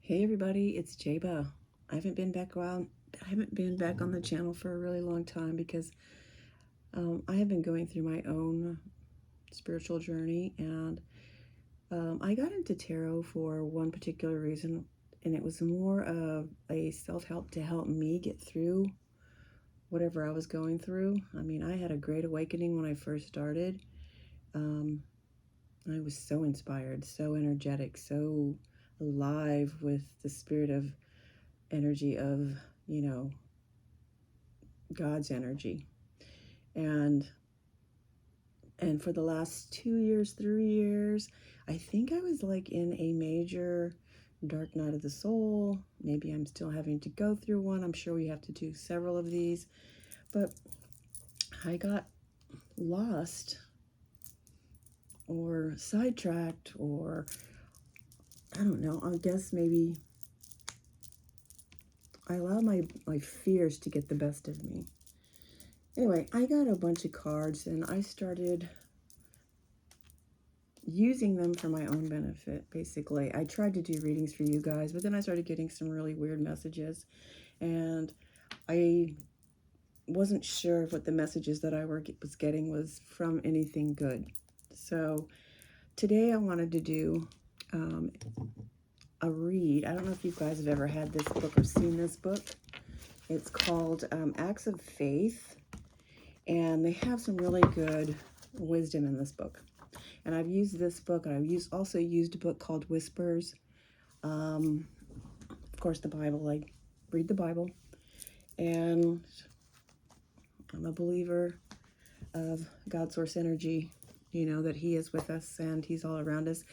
Hey everybody, it's Jaba. I haven't been back on the channel for a really long time because I have been going through my own spiritual journey, and I got into tarot for one particular reason, and it was more of a self-help to help me get through whatever I was going through. I mean, I had a great awakening when I first started. Um, I was so inspired, so energetic, so alive with the spirit of energy of, you know, God's energy. And for the last 2 years, 3 years, I think I was like in a major dark night of the soul. Maybe I'm still having to go through one. I'm sure we have to do several of these. But I got lost or sidetracked, or I don't know. I guess maybe I allowed my fears to get the best of me. Anyway, I got a bunch of cards and I started using them for my own benefit, basically. I tried to do readings for you guys, but then I started getting some really weird messages, and I wasn't sure if what the messages that I was getting was from anything good. So today I wanted to do a read. I don't know if you guys have ever had this book or seen this book. It's called Acts of Faith, and they have some really good wisdom in this book. And I've used this book, and I've also used a book called Whispers. Of course, the Bible. I read the Bible, and I'm a believer of God source energy, that He is with us and He's all around us,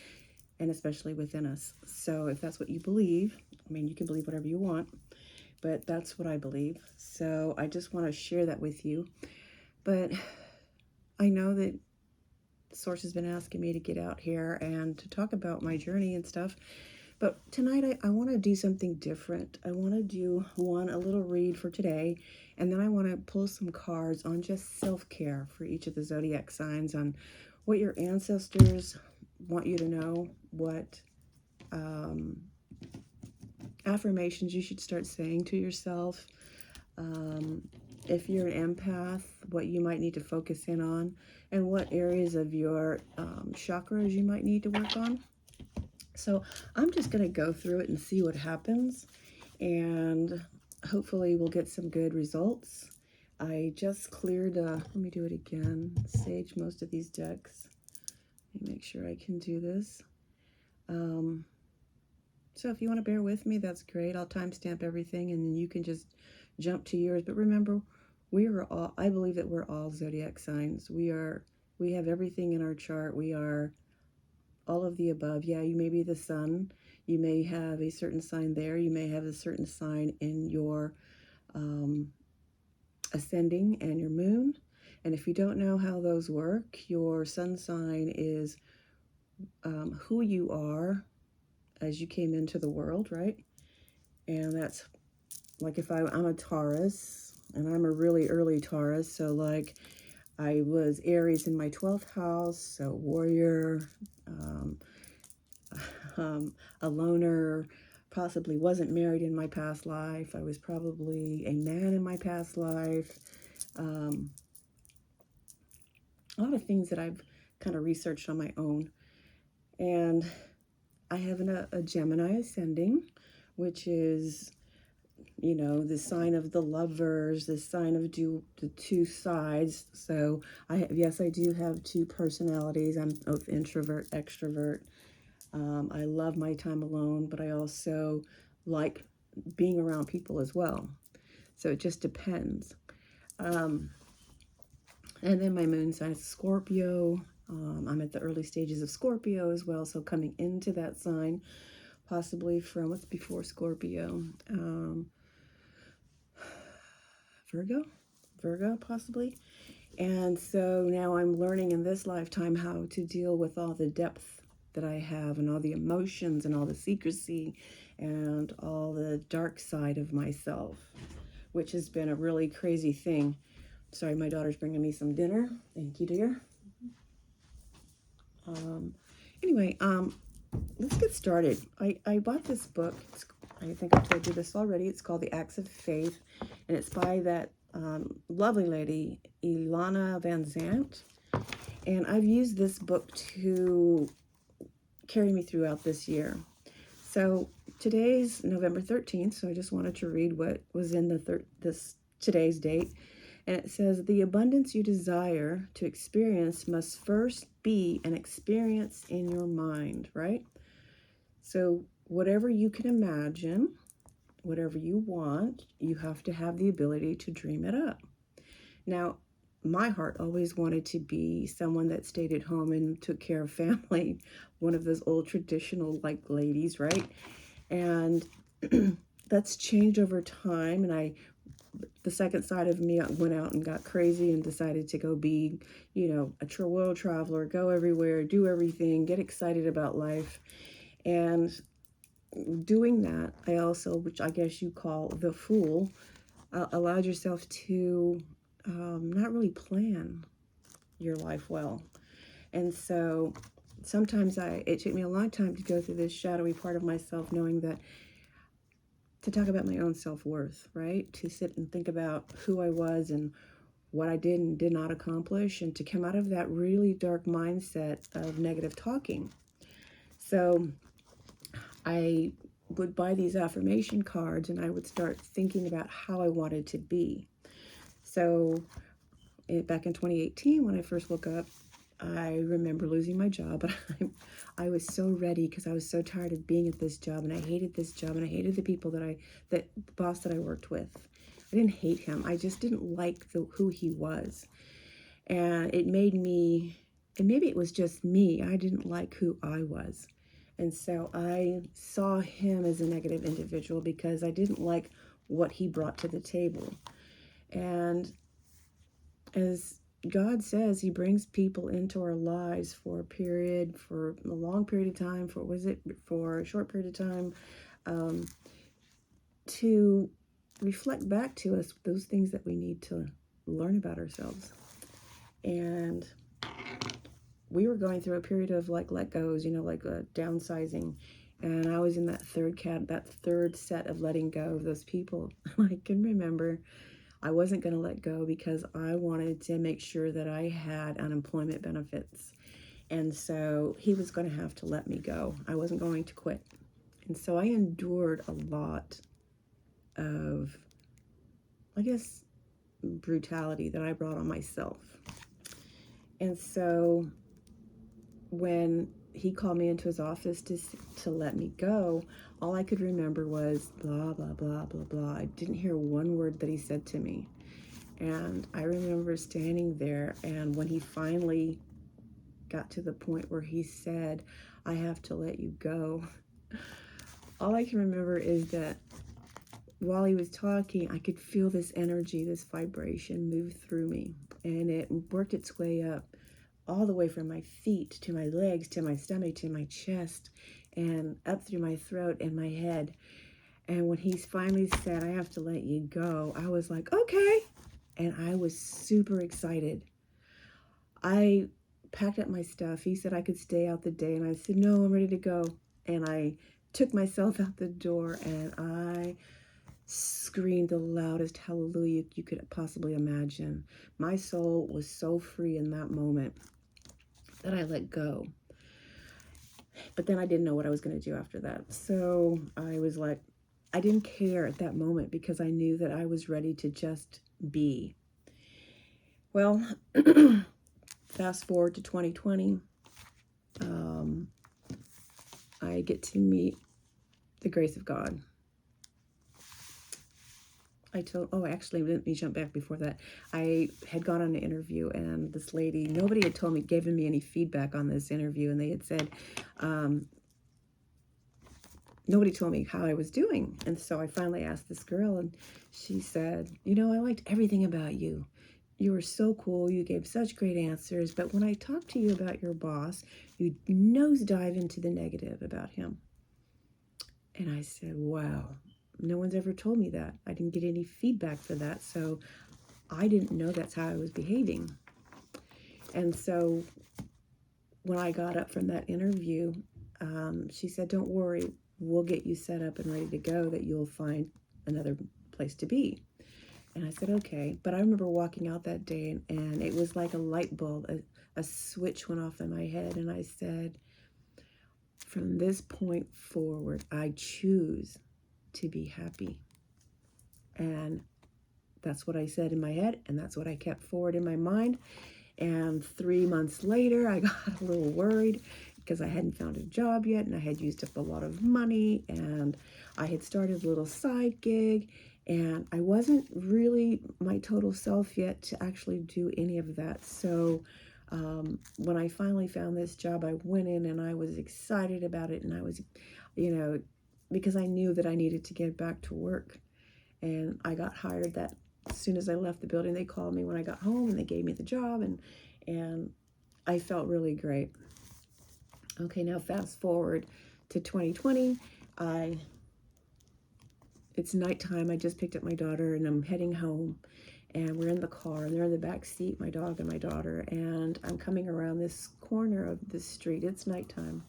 and especially within us. So if that's what you believe, I mean, you can believe whatever you want, but that's what I believe. So I just want to share that with you. But I know that Source has been asking me to get out here and to talk about my journey and stuff. But tonight I want to do something different. I want to do a little read for today, and then I want to pull some cards on just self-care for each of the zodiac signs, on what your ancestors want you to know, what affirmations you should start saying to yourself. If you're an empath, what you might need to focus in on, and what areas of your chakras you might need to work on. So I'm just going to go through it and see what happens, and hopefully we'll get some good results. I just cleared, let me do it again, sage most of these decks. Let me make sure I can do this. So if you want to bear with me, that's great. I'll timestamp everything, and then you can just jump to yours. But remember, I believe that we're all zodiac signs. We have everything in our chart. We are all of the above. Yeah, you may be the sun. You may have a certain sign there. You may have a certain sign in your ascending and your moon. And if you don't know how those work, your sun sign is who you are as you came into the world, right? And that's like if I'm a Taurus, and I'm a really early Taurus, so like I was Aries in my 12th house, so warrior, a loner, possibly wasn't married in my past life. I was probably a man in my past life. A lot of things that I've kind of researched on my own. And I have a Gemini ascending, which is, the sign of the lovers, the sign of the two sides. So yes, I do have two personalities. I'm both introvert, extrovert. I love my time alone, but I also like being around people as well. So it just depends. And then my moon sign is Scorpio. I'm at the early stages of Scorpio as well. So coming into that sign, possibly from what's before Scorpio, Virgo possibly. And so now I'm learning in this lifetime how to deal with all the depth that I have, and all the emotions and all the secrecy and all the dark side of myself, which has been a really crazy thing. Sorry, my daughter's bringing me some dinner. Thank you, dear. Anyway, let's get started. I bought this book. I think I've told you this already. It's called The Acts of Faith, and it's by that lovely lady, Ilana Van Zant. And I've used this book to carry me throughout this year. So today's November 13th, so I just wanted to read what was in this today's date. And it says, the abundance you desire to experience must first be an experience in your mind, right? So whatever you can imagine, whatever you want, you have to have the ability to dream it up. Now, my heart always wanted to be someone that stayed at home and took care of family, one of those old traditional like ladies, right? And that's changed over time, and the second side of me went out and got crazy and decided to go be, a world traveler, go everywhere, do everything, get excited about life. And doing that, I also, which I guess you call the fool, allowed yourself to not really plan your life well. And so sometimes it took me a long time to go through this shadowy part of myself, knowing that to talk about my own self-worth, right? To sit and think about who I was and what I did and did not accomplish, and to come out of that really dark mindset of negative talking. So I would buy these affirmation cards and I would start thinking about how I wanted to be. So back in 2018, when I first woke up, I remember losing my job, but I was so ready because I was so tired of being at this job, and I hated this job, and I hated the people the boss that I worked with. I didn't hate him. I just didn't like who he was. And it made me, and maybe it was just me, I didn't like who I was. And so I saw him as a negative individual because I didn't like what he brought to the table. And as God says, he brings people into our lives for a long period of time, for a short period of time, to reflect back to us those things that we need to learn about ourselves. And we were going through a period of let goes, downsizing. And I was in that third set of letting go of those people. I can remember I wasn't going to let go because I wanted to make sure that I had unemployment benefits. And so he was going to have to let me go. I wasn't going to quit. And so I endured a lot of, I guess, brutality that I brought on myself. And so when he called me into his office to let me go, all I could remember was blah, blah, blah, blah, blah. I didn't hear one word that he said to me. And I remember standing there, and when he finally got to the point where he said, I have to let you go, all I can remember is that while he was talking, I could feel this energy, this vibration move through me, and it worked its way up all the way from my feet to my legs to my stomach to my chest and up through my throat and my head. And when he finally said, I have to let you go, I was like, okay. And I was super excited. I packed up my stuff. He said I could stay out the day, and I said, no, I'm ready to go. And I took myself out the door, and I screamed the loudest hallelujah you could possibly imagine. My soul was so free in that moment that I let go. But then I didn't know what I was going to do after that. So I was like, I didn't care at that moment because I knew that I was ready to just be. Well, fast forward to 2020, I get to meet the grace of God. Actually, let me jump back before that. I had gone on an interview, and this lady, nobody had given me any feedback on this interview, and they had said, nobody told me how I was doing. And so I finally asked this girl, and she said, I liked everything about you. You were so cool. You gave such great answers. But when I talked to you about your boss, you nosedive into the negative about him. And I said, wow, no one's ever told me that. I didn't get any feedback for that. So I didn't know that's how I was behaving. And so when I got up from that interview, she said, don't worry, we'll get you set up and ready to go, that you'll find another place to be. And I said, okay. But I remember walking out that day, and it was like a light bulb, a switch went off in my head. And I said, from this point forward, I choose to be happy. And that's what I said in my head, and that's what I kept forward in my mind. And 3 months later, I got a little worried because I hadn't found a job yet, and I had used up a lot of money, and I had started a little side gig, and I wasn't really my total self yet to actually do any of that. So when I finally found this job, I went in and I was excited about it, and I was, because I knew that I needed to get back to work. And I got hired that as soon as I left the building. They called me when I got home, and they gave me the job, and I felt really great. Okay, now fast forward to 2020. It's nighttime. I just picked up my daughter, and I'm heading home, and we're in the car, and they're in the back seat, my dog and my daughter, and I'm coming around this corner of the street. It's nighttime,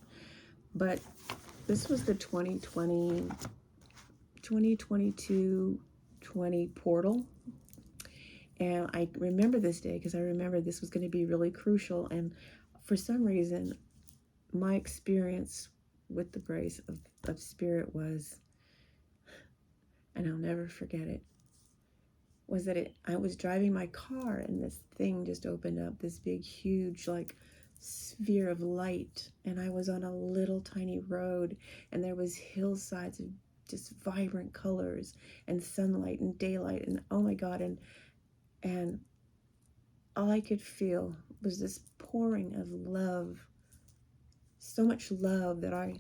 but this was the 2022 20 portal. And I remember this day because I remember this was going to be really crucial. And for some reason, my experience with the grace of Spirit was, and I'll never forget it, was that I was driving my car, and this thing just opened up, this big, huge, like, sphere of light. And I was on a little tiny road, and there was hillsides of just vibrant colors and sunlight and daylight, and oh my God, and all I could feel was this pouring of love, so much love that I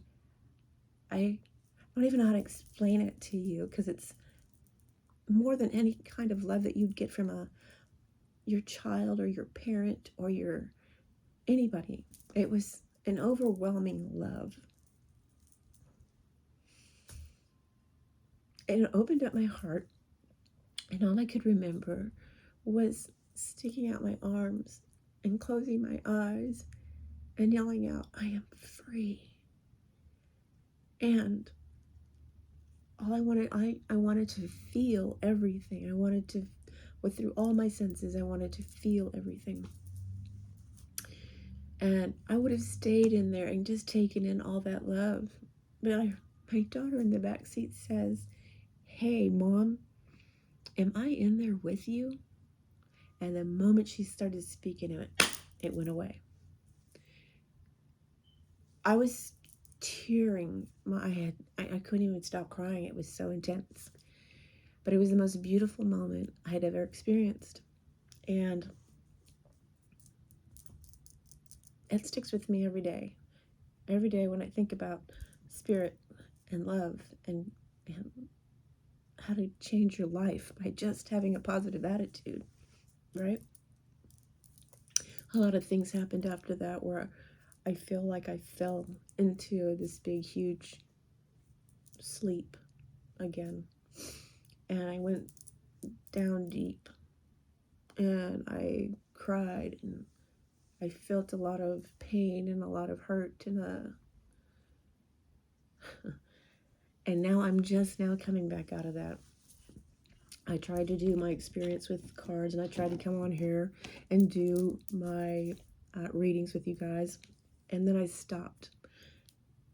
don't even know how to explain it to you, because it's more than any kind of love that you'd get from your child or your parent or your anybody. It was an overwhelming love. And it opened up my heart, and all I could remember was sticking out my arms and closing my eyes and yelling out, I am free. And all I wanted to feel everything. I wanted to, through all my senses, I wanted to feel everything. And I would have stayed in there and just taken in all that love. But my daughter in the back seat says, hey, Mom, am I in there with you? And the moment she started speaking, it went away. I was tearing. I couldn't even stop crying. It was so intense. But it was the most beautiful moment I had ever experienced. And it sticks with me every day. Every day when I think about Spirit and love and how to change your life by just having a positive attitude, right? A lot of things happened after that where I feel like I fell into this big, huge sleep again. And I went down deep, and I cried, and I felt a lot of pain and a lot of hurt, and now I'm just now coming back out of that. I tried to do my experience with cards, and I tried to come on here and do my readings with you guys, and then I stopped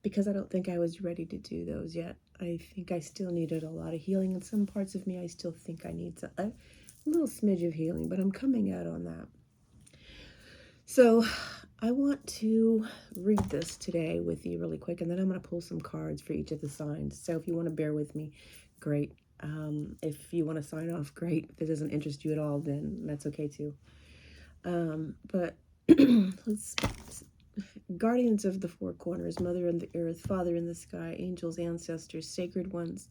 because I don't think I was ready to do those yet. I think I still needed a lot of healing. In some parts of me, I still think I need a little smidge of healing, but I'm coming out on that. So I want to read this today with you really quick, and then I'm going to pull some cards for each of the signs. So if you want to bear with me, great. If you want to sign off, great. If it doesn't interest you at all, then that's okay too. But let's... Guardians of the four corners, Mother in the earth, Father in the sky, angels, ancestors, sacred ones,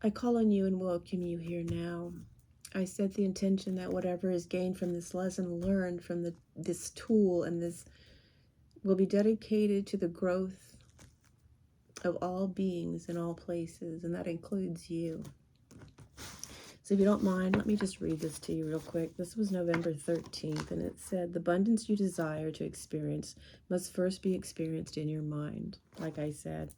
I call on you and welcome you here now. I set the intention that whatever is gained from this lesson, learned from this tool, and this will be dedicated to the growth of all beings in all places, and that includes you. So if you don't mind, let me just read this to you real quick. This was November 13th, and it said, the abundance you desire to experience must first be experienced in your mind. Like I said,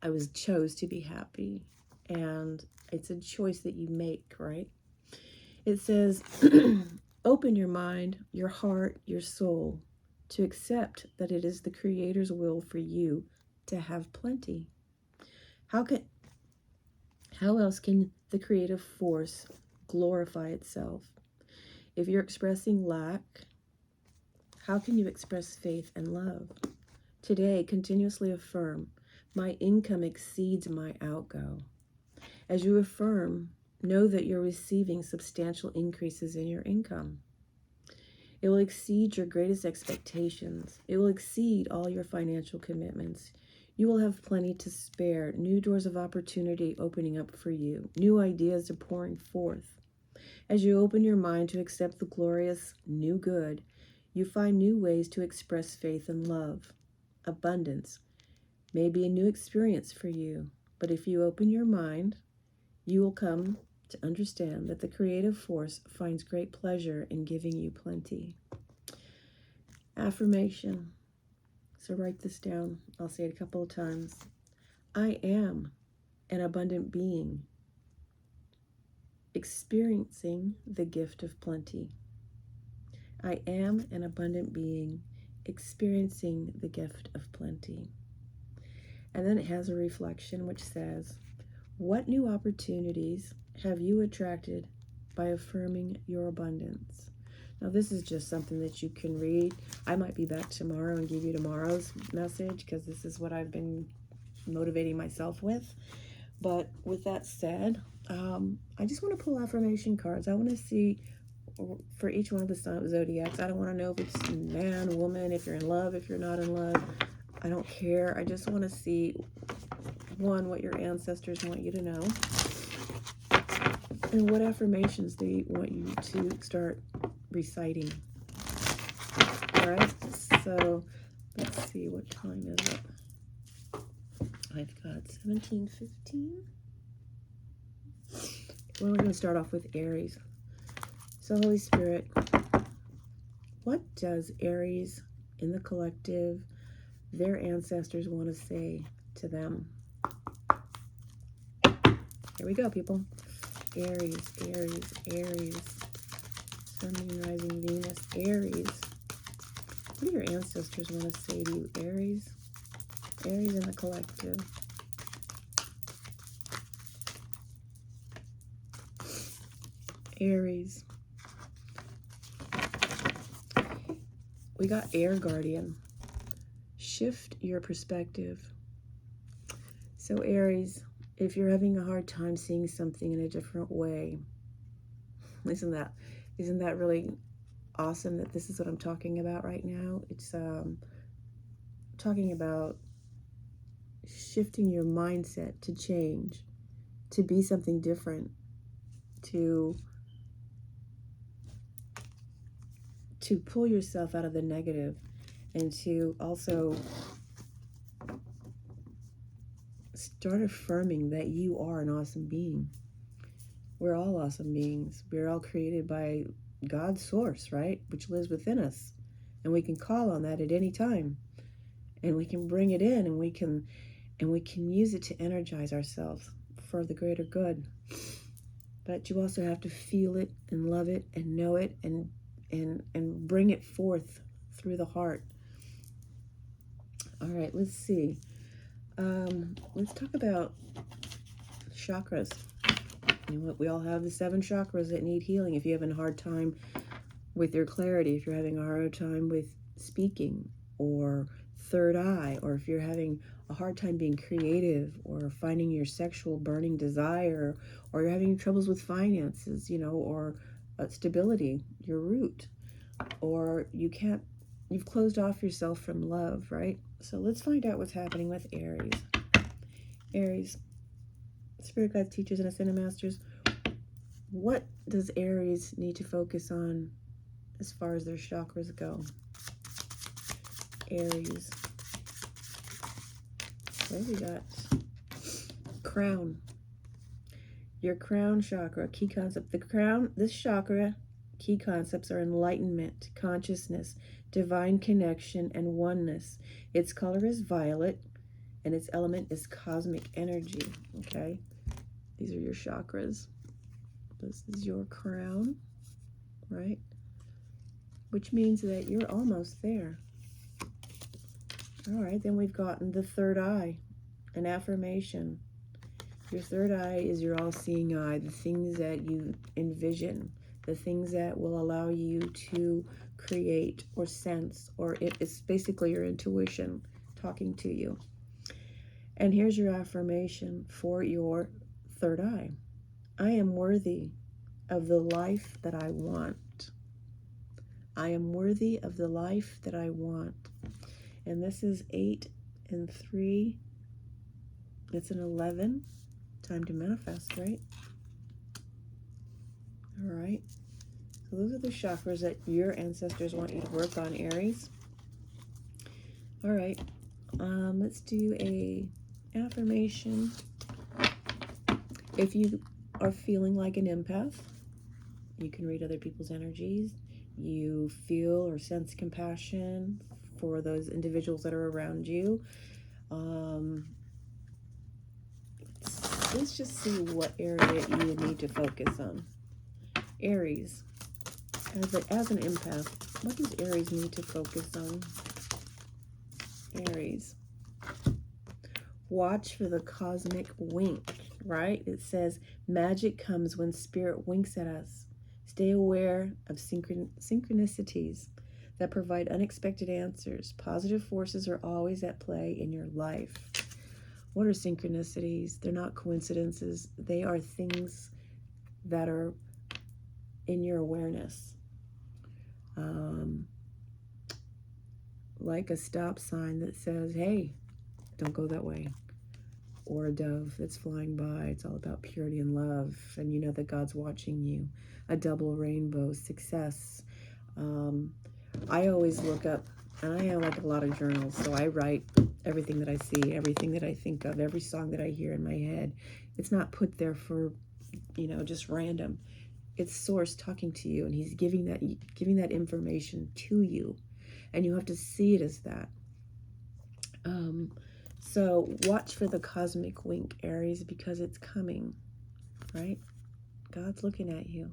I chose to be happy, and it's a choice that you make, right? It says, open your mind, your heart, your soul to accept that it is the Creator's will for you to have plenty. How else can the creative force glorify itself? If you're expressing lack, how can you express faith and love? Today, continuously affirm, my income exceeds my outgo. As you affirm, know that you're receiving substantial increases in your income. It will exceed your greatest expectations. It will exceed all your financial commitments. You will have plenty to spare, new doors of opportunity opening up for you, new ideas are pouring forth. As you open your mind to accept the glorious new good, you find new ways to express faith and love. Abundance may be a new experience for you, but if you open your mind, you will come to understand that the creative force finds great pleasure in giving you plenty. Affirmation. So write this down. I'll say it a couple of times. I am an abundant being, experiencing the gift of plenty. I am an abundant being, experiencing the gift of plenty. And then it has a reflection which says, what new opportunities have you attracted by affirming your abundance? Now, this is just something that you can read. I might be back tomorrow and give you tomorrow's message because this is what I've been motivating myself with. But with that said, I just want to pull affirmation cards. I want to see for each one of the zodiacs. I don't want to know if it's man, woman, if you're in love, if you're not in love. I don't care. I just want to see, one, what your ancestors want you to know, and what affirmations they want you to start reciting. All right, so let's see, what time is it? I've got 17:15. Well, we're going to start off with Aries. So, Holy Spirit, what does Aries in the collective, their ancestors, want to say to them? Here we go, people. Aries, Aries, Aries. Sun, Moon, Rising, Venus, Aries. What do your ancestors want to say to you, Aries? Aries in the collective. Aries. We got Air Guardian. Shift your perspective. So Aries, if you're having a hard time seeing something in a different way, isn't that really awesome that this is what I'm talking about right now? It's talking about shifting your mindset to change, to be something different, to pull yourself out of the negative, and to also start affirming that you are an awesome being. We're all awesome beings. We're all created by God's source, right? Which lives within us. And we can call on that at any time. And we can bring it in, and we can use it to energize ourselves for the greater good. But you also have to feel it and love it and know it and bring it forth through the heart. All right, let's see. Let's talk about chakras. You know what? We all have the 7 chakras that need healing. If you're having a hard time with your clarity, if you're having a hard time with speaking or third eye, or if you're having a hard time being creative or finding your sexual burning desire, or you're having troubles with finances, or stability, your root, or you've closed off yourself from love, right? So let's find out what's happening with Aries. Aries, Spirit guides, teachers, and ascended masters, what does Aries need to focus on as far as their chakras go? Aries. Okay, we got Crown. Your crown chakra, key concept. The crown, this chakra, key concepts are enlightenment, consciousness, divine connection, and oneness. Its color is violet, and its element is cosmic energy. Okay, these are your chakras. This is your crown, right? Which means that you're almost there. All right, then we've gotten the third eye, an affirmation. Your third eye is your all-seeing eye, the things that you envision, the things that will allow you to create or sense, or it's basically your intuition talking to you. And here's your affirmation for your third eye. I am worthy of the life that I want. I am worthy of the life that I want. And this is 8 and 3. It's an 11. Time to manifest, right? All right. So those are the chakras that your ancestors want you to work on, Aries. All right. Let's do a affirmation. If you are feeling like an empath, you can read other people's energies. You feel or sense compassion for those individuals that are around you. Let's just see what area you need to focus on. Aries, as an empath, what does Aries need to focus on? Aries, watch for the cosmic wink, right? It says, magic comes when spirit winks at us. Stay aware of synchronicities that provide unexpected answers. Positive forces are always at play in your life. What are synchronicities? They're not coincidences. They are things that are in your awareness. Like a stop sign that says, hey, don't go that way. Or a dove that's flying by. It's all about purity and love. And you know that God's watching you. A double rainbow, success. I always look up, and I have like a lot of journals, so I write everything that I see, everything that I think of, every song that I hear in my head. It's not put there for, just random. It's Source talking to you, and he's giving that information to you, and you have to see it as that. So watch for the cosmic wink, Aries, because it's coming, right? God's looking at you,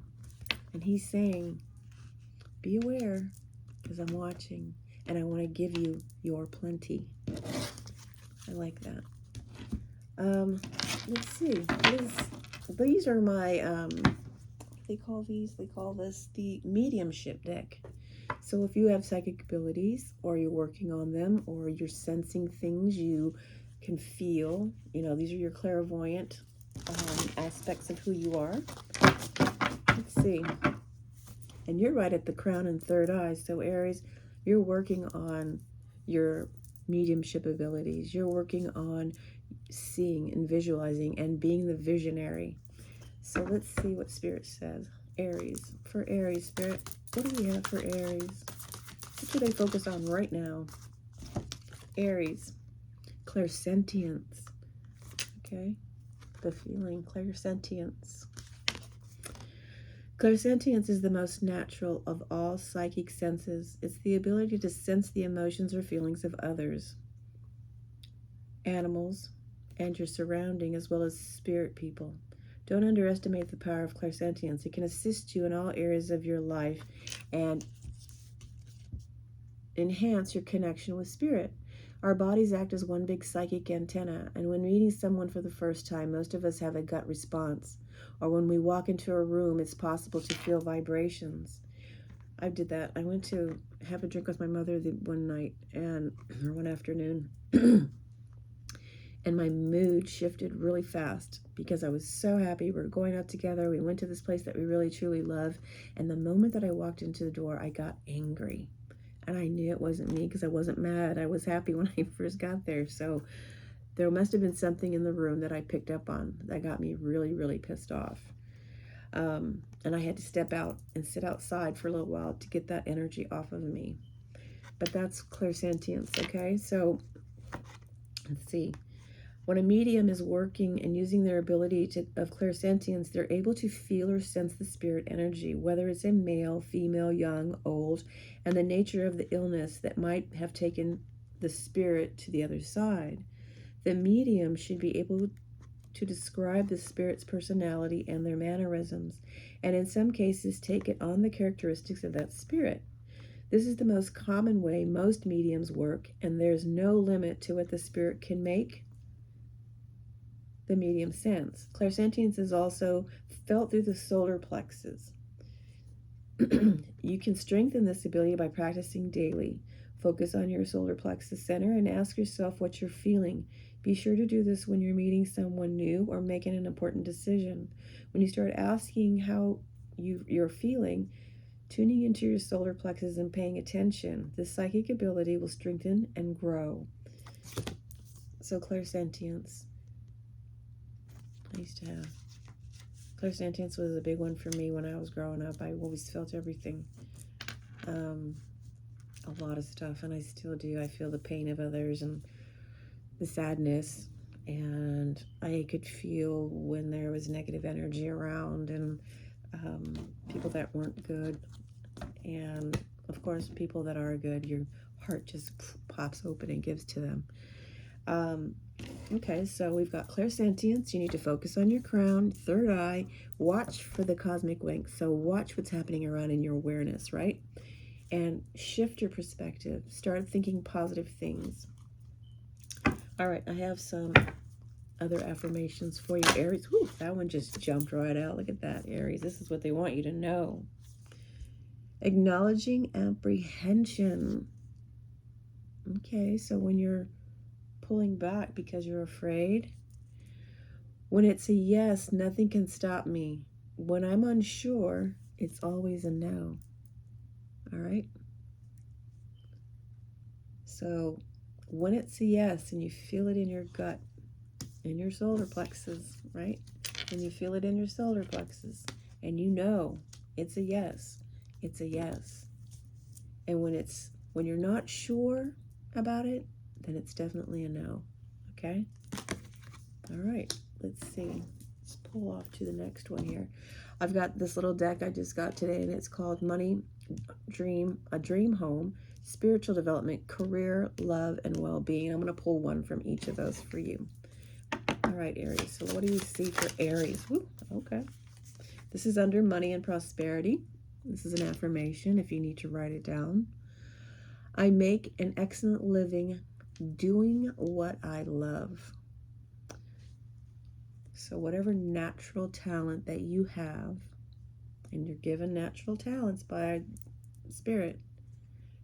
and he's saying, be aware, because I'm watching, and I want to give you your plenty. I like that. Let's see. These are my, they call this the mediumship deck. So if you have psychic abilities, or you're working on them, or you're sensing things you can feel, these are your clairvoyant aspects of who you are. Let's see. And you're right at the crown and third eye. So Aries, you're working on your mediumship abilities. You're working on seeing and visualizing and being the visionary. So let's see what Spirit says. Aries. For Aries, Spirit, what do we have for Aries? What should they focus on right now? Aries. Clairsentience. Okay. The feeling. Clairsentience. Clairsentience is the most natural of all psychic senses. It's the ability to sense the emotions or feelings of others, animals, and your surrounding, as well as spirit people. Don't underestimate the power of clairsentience. It can assist you in all areas of your life and enhance your connection with spirit. Our bodies act as one big psychic antenna, and when meeting someone for the first time, most of us have a gut response. Or when we walk into a room, it's possible to feel vibrations. I did that. I went to have a drink with my mother one night, or one afternoon, and my mood shifted really fast because I was so happy. We were going out together. We went to this place that we really, truly love. And the moment that I walked into the door, I got angry. And I knew it wasn't me because I wasn't mad. I was happy when I first got there. So there must have been something in the room that I picked up on that got me really, really pissed off. And I had to step out and sit outside for a little while to get that energy off of me. But that's clairsentience, okay? So let's see. When a medium is working and using their ability of clairsentience, they're able to feel or sense the spirit energy, whether it's a male, female, young, old, and the nature of the illness that might have taken the spirit to the other side. The medium should be able to describe the spirit's personality and their mannerisms, and in some cases take it on the characteristics of that spirit. This is the most common way most mediums work, and there's no limit to what the spirit can make the medium sense. Clairsentience is also felt through the solar plexus. You can strengthen this ability by practicing daily. Focus on your solar plexus center and ask yourself what you're feeling. Be sure to do this when you're meeting someone new or making an important decision. When you start asking how you're feeling, tuning into your solar plexus and paying attention, this psychic ability will strengthen and grow. So clairsentience. I used to have. Clairsentience was a big one for me when I was growing up. I always felt everything. A lot of stuff, and I still do. I feel the pain of others and the sadness, and I could feel when there was negative energy around and people that weren't good. And of course, people that are good, your heart just pops open and gives to them. Okay, so we've got clairsentience. You need to focus on your crown, third eye, watch for the cosmic wink. So watch what's happening around in your awareness, right? And shift your perspective. Start thinking positive things. All right, I have some other affirmations for you, Aries. Whew, that one just jumped right out. Look at that, Aries. This is what they want you to know. Acknowledging apprehension. Okay, so when you're pulling back because you're afraid, when it's a yes, nothing can stop me. When I'm unsure, it's always a no. All right? So when it's a yes and you feel it in your gut, in your solar plexus, right? When you feel it in your solar plexus and you know it's a yes, it's a yes. And when you're not sure about it, then it's definitely a no. Okay? All right, let's see. Let's pull off to the next one here. I've got this little deck I just got today, and it's called Money, Dream, A Dream Home, Spiritual Development, Career, Love, and Well-Being. I'm going to pull one from each of those for you. All right, Aries. So what do you see for Aries? Woo, okay. This is under Money and Prosperity. This is an affirmation if you need to write it down. I make an excellent living doing what I love. So whatever natural talent that you have, and you're given natural talents by Spirit,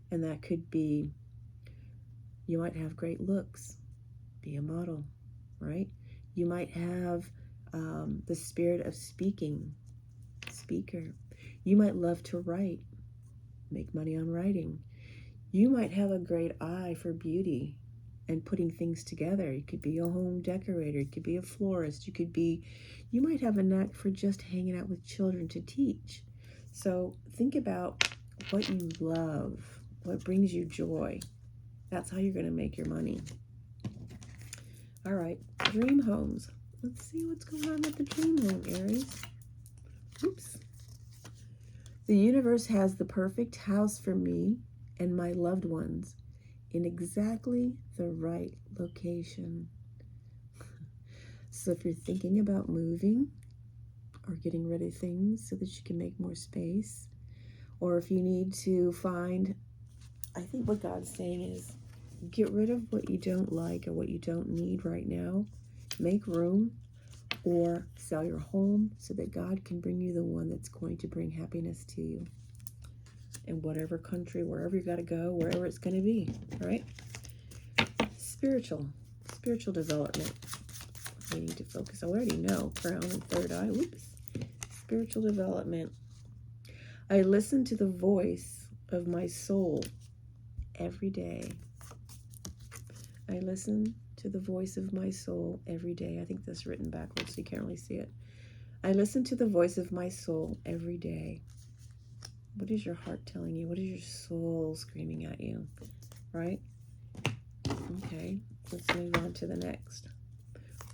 and that could be, you might have great looks, be a model, right? You might have the spirit of speaking, speaker. You might love to write, make money on writing. You might have a great eye for beauty and putting things together. You could be a home decorator. You could be a florist. You might have a knack for just hanging out with children to teach. So think about what you love, what brings you joy. That's how you're going to make your money. All right, dream homes. Let's see what's going on with the dream home, Aries. Oops. The universe has the perfect house for me and my loved ones in exactly the right location. So if you're thinking about moving or getting rid of things so that you can make more space, or if you need to find, I think what God's saying is, get rid of what you don't like or what you don't need right now. Make room, or sell your home so that God can bring you the one that's going to bring happiness to you. In whatever country, wherever you got to go, wherever it's going to be, right? Spiritual development. We need to focus. I already know. Crown and third eye. Oops. Spiritual development. I listen to the voice of my soul every day. I listen to the voice of my soul every day. I think that's written backwards, so you can't really see it. I listen to the voice of my soul every day. What is your heart telling you? What is your soul screaming at you? Right? Okay, let's move on to the next.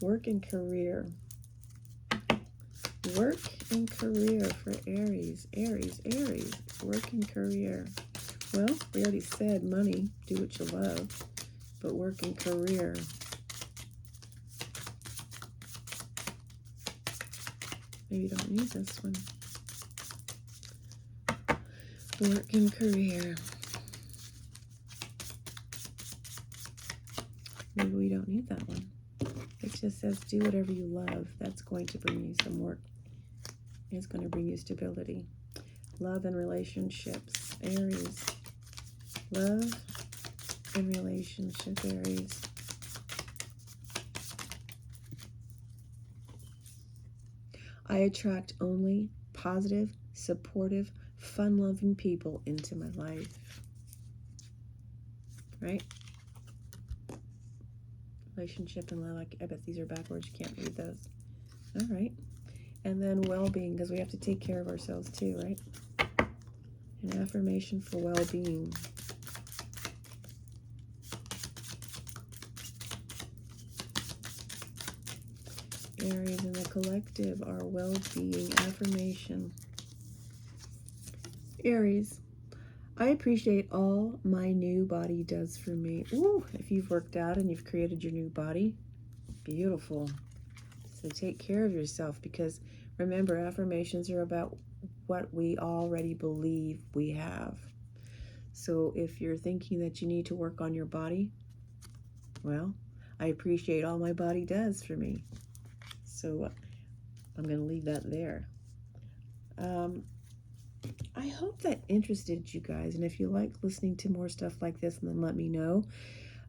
Work and career. Work and career for Aries. Aries, Aries. Work and career. Well, we already said money. Do what you love. But work and career. Maybe you don't need this one. Work and career. Maybe we don't need that one. It just says do whatever you love. That's going to bring you some work. It's going to bring you stability. Love and relationships. Aries. Love and relationship, Aries. I attract only positive, supportive, fun-loving people into my life. Right? Relationship and love. I bet these are backwards. You can't read those. All right. And then well-being, because we have to take care of ourselves too, right? An affirmation for well-being. Aries in the collective, our well-being affirmation. Aries, I appreciate all my new body does for me. Ooh, if you've worked out and you've created your new body, beautiful. So take care of yourself, because remember, affirmations are about what we already believe we have. So if you're thinking that you need to work on your body, well, I appreciate all my body does for me. So I'm going to leave that there. I hope that interested you guys. And if you like listening to more stuff like this, then let me know.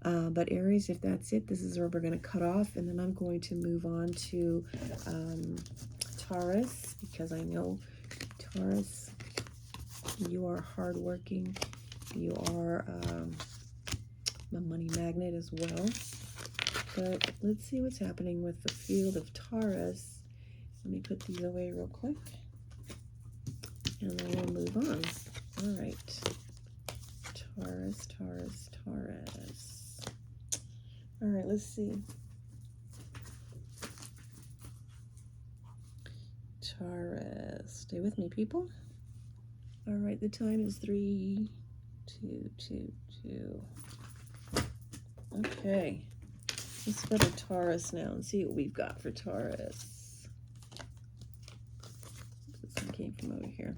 But Aries, if that's it, this is where we're going to cut off. And then I'm going to move on to Taurus, because I know Taurus, you are hardworking. You are a money magnet as well. But let's see what's happening with the field of Taurus. Let me put these away real quick. And then we'll move on. All right. Taurus, Taurus, Taurus. All right, let's see. Taurus. Stay with me, people. All right, the time is 3:22. Okay. Let's go to Taurus now and see what we've got for Taurus. This one came from over here.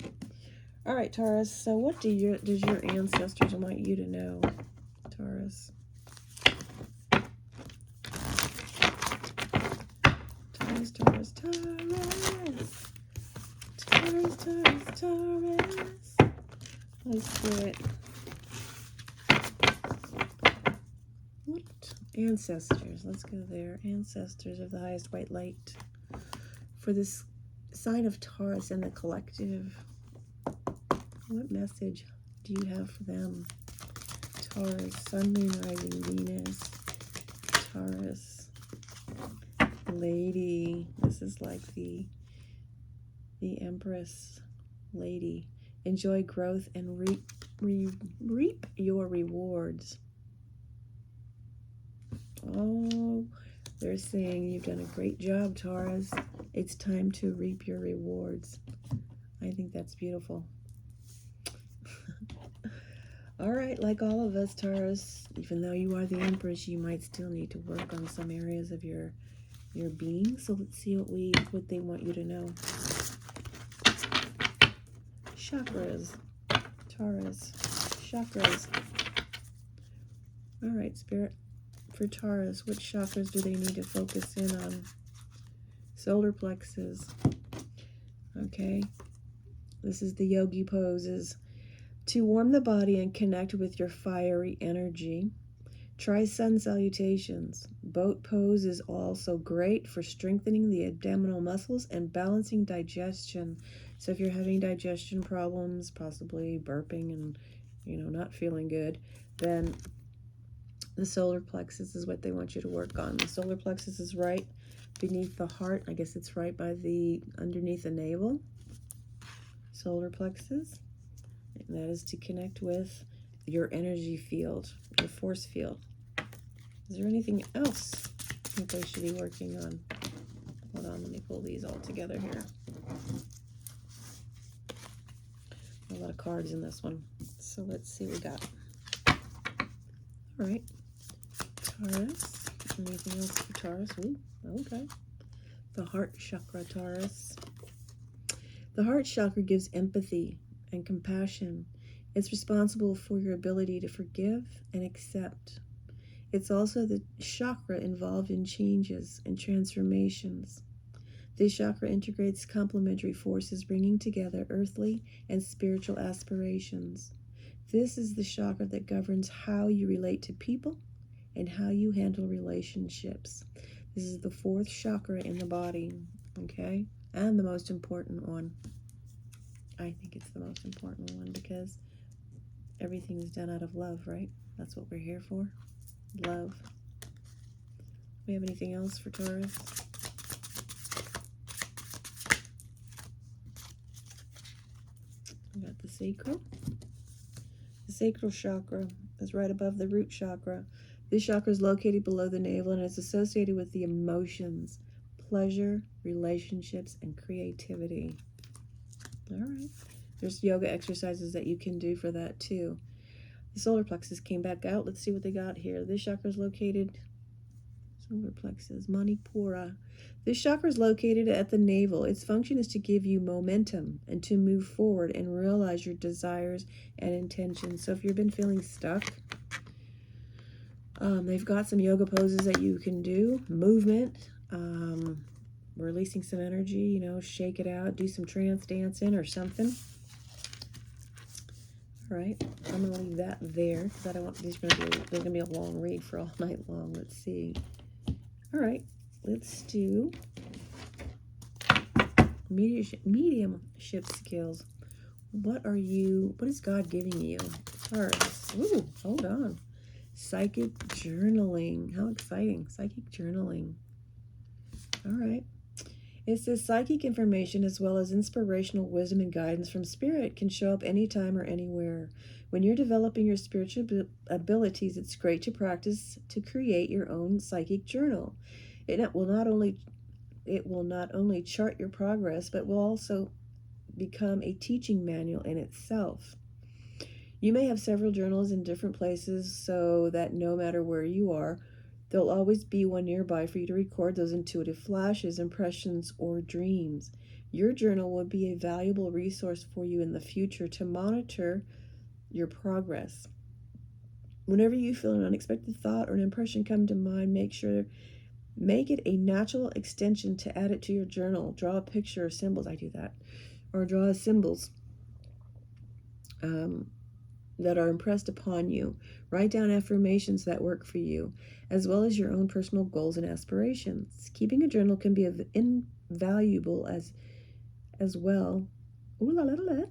All right, Taurus. So what does your ancestors want you to know, Taurus? Taurus, Taurus, Taurus. Taurus, Taurus, Taurus. Holy Spirit. What? Ancestors. Let's go there. Ancestors of the highest white light. For this sign of Taurus and the collective, what message do you have for them? Taurus, Sun, Moon, Rising, Venus. Taurus. Lady. This is like the Empress lady. Enjoy growth and reap your rewards. Oh, they're saying you've done a great job, Taurus. It's time to reap your rewards. I think that's beautiful. All right, like all of us, Taurus, even though you are the Empress, you might still need to work on some areas of your being. So let's see what they want you to know. Chakras, Taurus, chakras. All right, Spirit, for Taurus, which chakras do they need to focus in on? Solar plexus. Okay, this is the yogi poses. To warm the body and connect with your fiery energy, try sun salutations. Boat pose is also great for strengthening the abdominal muscles and balancing digestion. So if you're having digestion problems, possibly burping and, not feeling good, then the solar plexus is what they want you to work on. The solar plexus is right beneath the heart. I guess it's right by underneath the navel. Solar plexus. And that is to connect with your energy field, your force field. Is there anything else what they should be working on. Hold on, let me pull these all together here. A lot of cards in this one. So let's see what we got. All right. Taurus. Anything else for Taurus? Ooh, okay. The heart chakra, Taurus. The heart chakra gives empathy and compassion. It's responsible for your ability to forgive and accept. It's also the chakra involved in changes and transformations. This chakra integrates complementary forces, bringing together earthly and spiritual aspirations. This is the chakra that governs how you relate to people and how you handle relationships. This is the fourth chakra in the body, okay? And the most important one. I think it's the most important one because everything is done out of love, right? That's what we're here for. Love. Do we have anything else for Taurus? We got the sacral. The sacral chakra is right above the root chakra. This chakra is located below the navel and is associated with the emotions, pleasure, relationships, and creativity. All right. There's yoga exercises that you can do for that too. The solar plexus came back out. Let's see what they got here. This chakra is located, solar plexus, Manipura. This chakra is located at the navel. Its function is to give you momentum and to move forward and realize your desires and intentions. So if you've been feeling stuck, they've got some yoga poses that you can do, movement, releasing some energy, you know, shake it out, do some trance dancing or something. All right, I'm gonna leave that there because I don't want these. There's gonna be a long read for all night long. Let's see. All right, let's do mediumship skills. What is God giving you? Taurus. Ooh, hold on. Psychic journaling. How exciting. Psychic journaling. All right. It says psychic information as well as inspirational wisdom and guidance from spirit can show up anytime or anywhere. When you're developing your spiritual abilities, it's great to practice to create your own psychic journal. It will not only chart your progress, but will also become a teaching manual in itself. You may have several journals in different places so that no matter where you are, there'll always be one nearby for you to record those intuitive flashes, impressions, or dreams. Your journal will be a valuable resource for you in the future to monitor your progress. Whenever you feel an unexpected thought or an impression come to mind, make it a natural extension to add it to your journal. Draw a picture or symbols. I do that. Or draw symbols that are impressed upon you. Write down affirmations that work for you, as well as your own personal goals and aspirations. Keeping a journal can be invaluable as well. Ooh la la la la.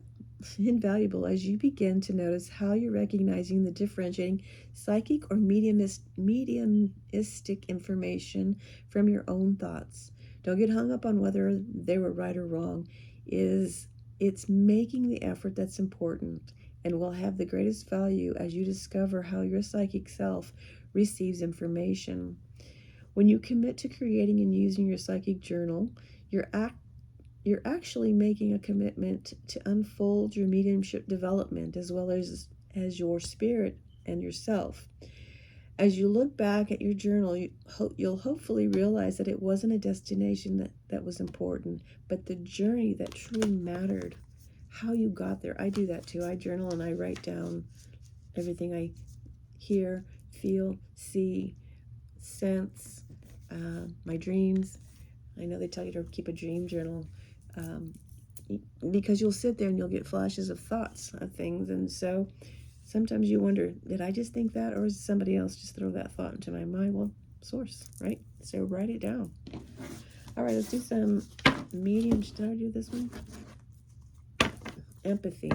Invaluable as you begin to notice how you're recognizing the differentiating psychic or mediumistic information from your own thoughts. Don't get hung up on whether they were right or wrong. It's making the effort that's important and will have the greatest value as you discover how your psychic self receives information. When you commit to creating and using your psychic journal, you're actually making a commitment to unfold your mediumship development as well as your spirit and yourself. As you look back at your journal, you'll hopefully realize that it wasn't a destination that was important, but the journey that truly mattered. How you got there. I do that too. I journal and I write down everything I hear, feel, see, sense, my dreams. I know they tell you to keep a dream journal because you'll sit there and you'll get flashes of thoughts of things. And so sometimes you wonder, did I just think that, or is somebody else just throw that thought into my mind? Well, source, right? So write it down. All right, let's do some mediums. Did I do this one? Empathy.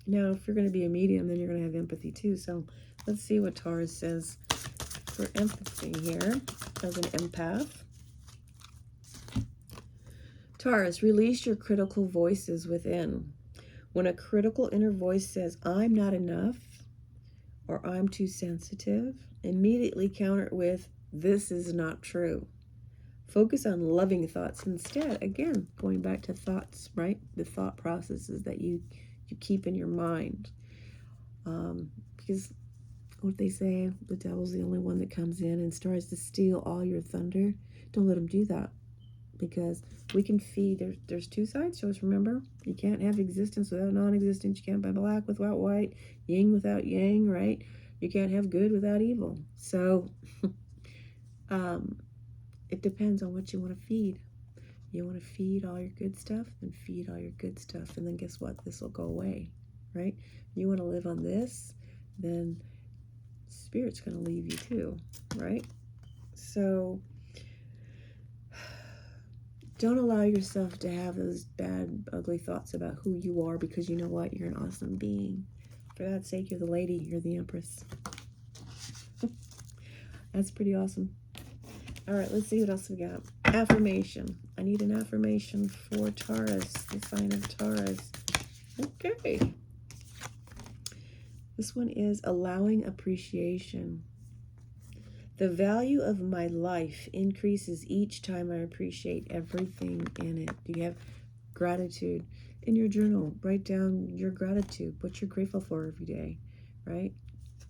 Now, if you're going to be a medium, then you're going to have empathy too. So let's see what Taurus says for empathy here as an empath. Taurus, release your critical voices within. When a critical inner voice says, I'm not enough, or I'm too sensitive, immediately counter it with, This is not true. Focus on loving thoughts instead. Again, going back to thoughts, right? The thought processes that you keep in your mind. Because what they say, the devil's the only one that comes in and starts to steal all your thunder. Don't let him do that, because we can feed. There's two sides to us, remember? You can't have existence without non-existence. You can't have black without white, yin without yang, right? You can't have good without evil. So it depends on what you want to feed. You want to feed all your good stuff, then feed all your good stuff, and then guess what? This will go away, right? You want to live on this, then Spirit's going to leave you too, right? So don't allow yourself to have those bad, ugly thoughts about who you are, because you know what? You're an awesome being. For God's sake, you're the lady. You're the empress. That's pretty awesome. All right, let's see what else we got. Affirmation. I need an affirmation for Taurus, the sign of Taurus. Okay. This one is allowing appreciation. The value of my life increases each time I appreciate everything in it. Do you have gratitude? In your journal, write down your gratitude, what you're grateful for every day, right?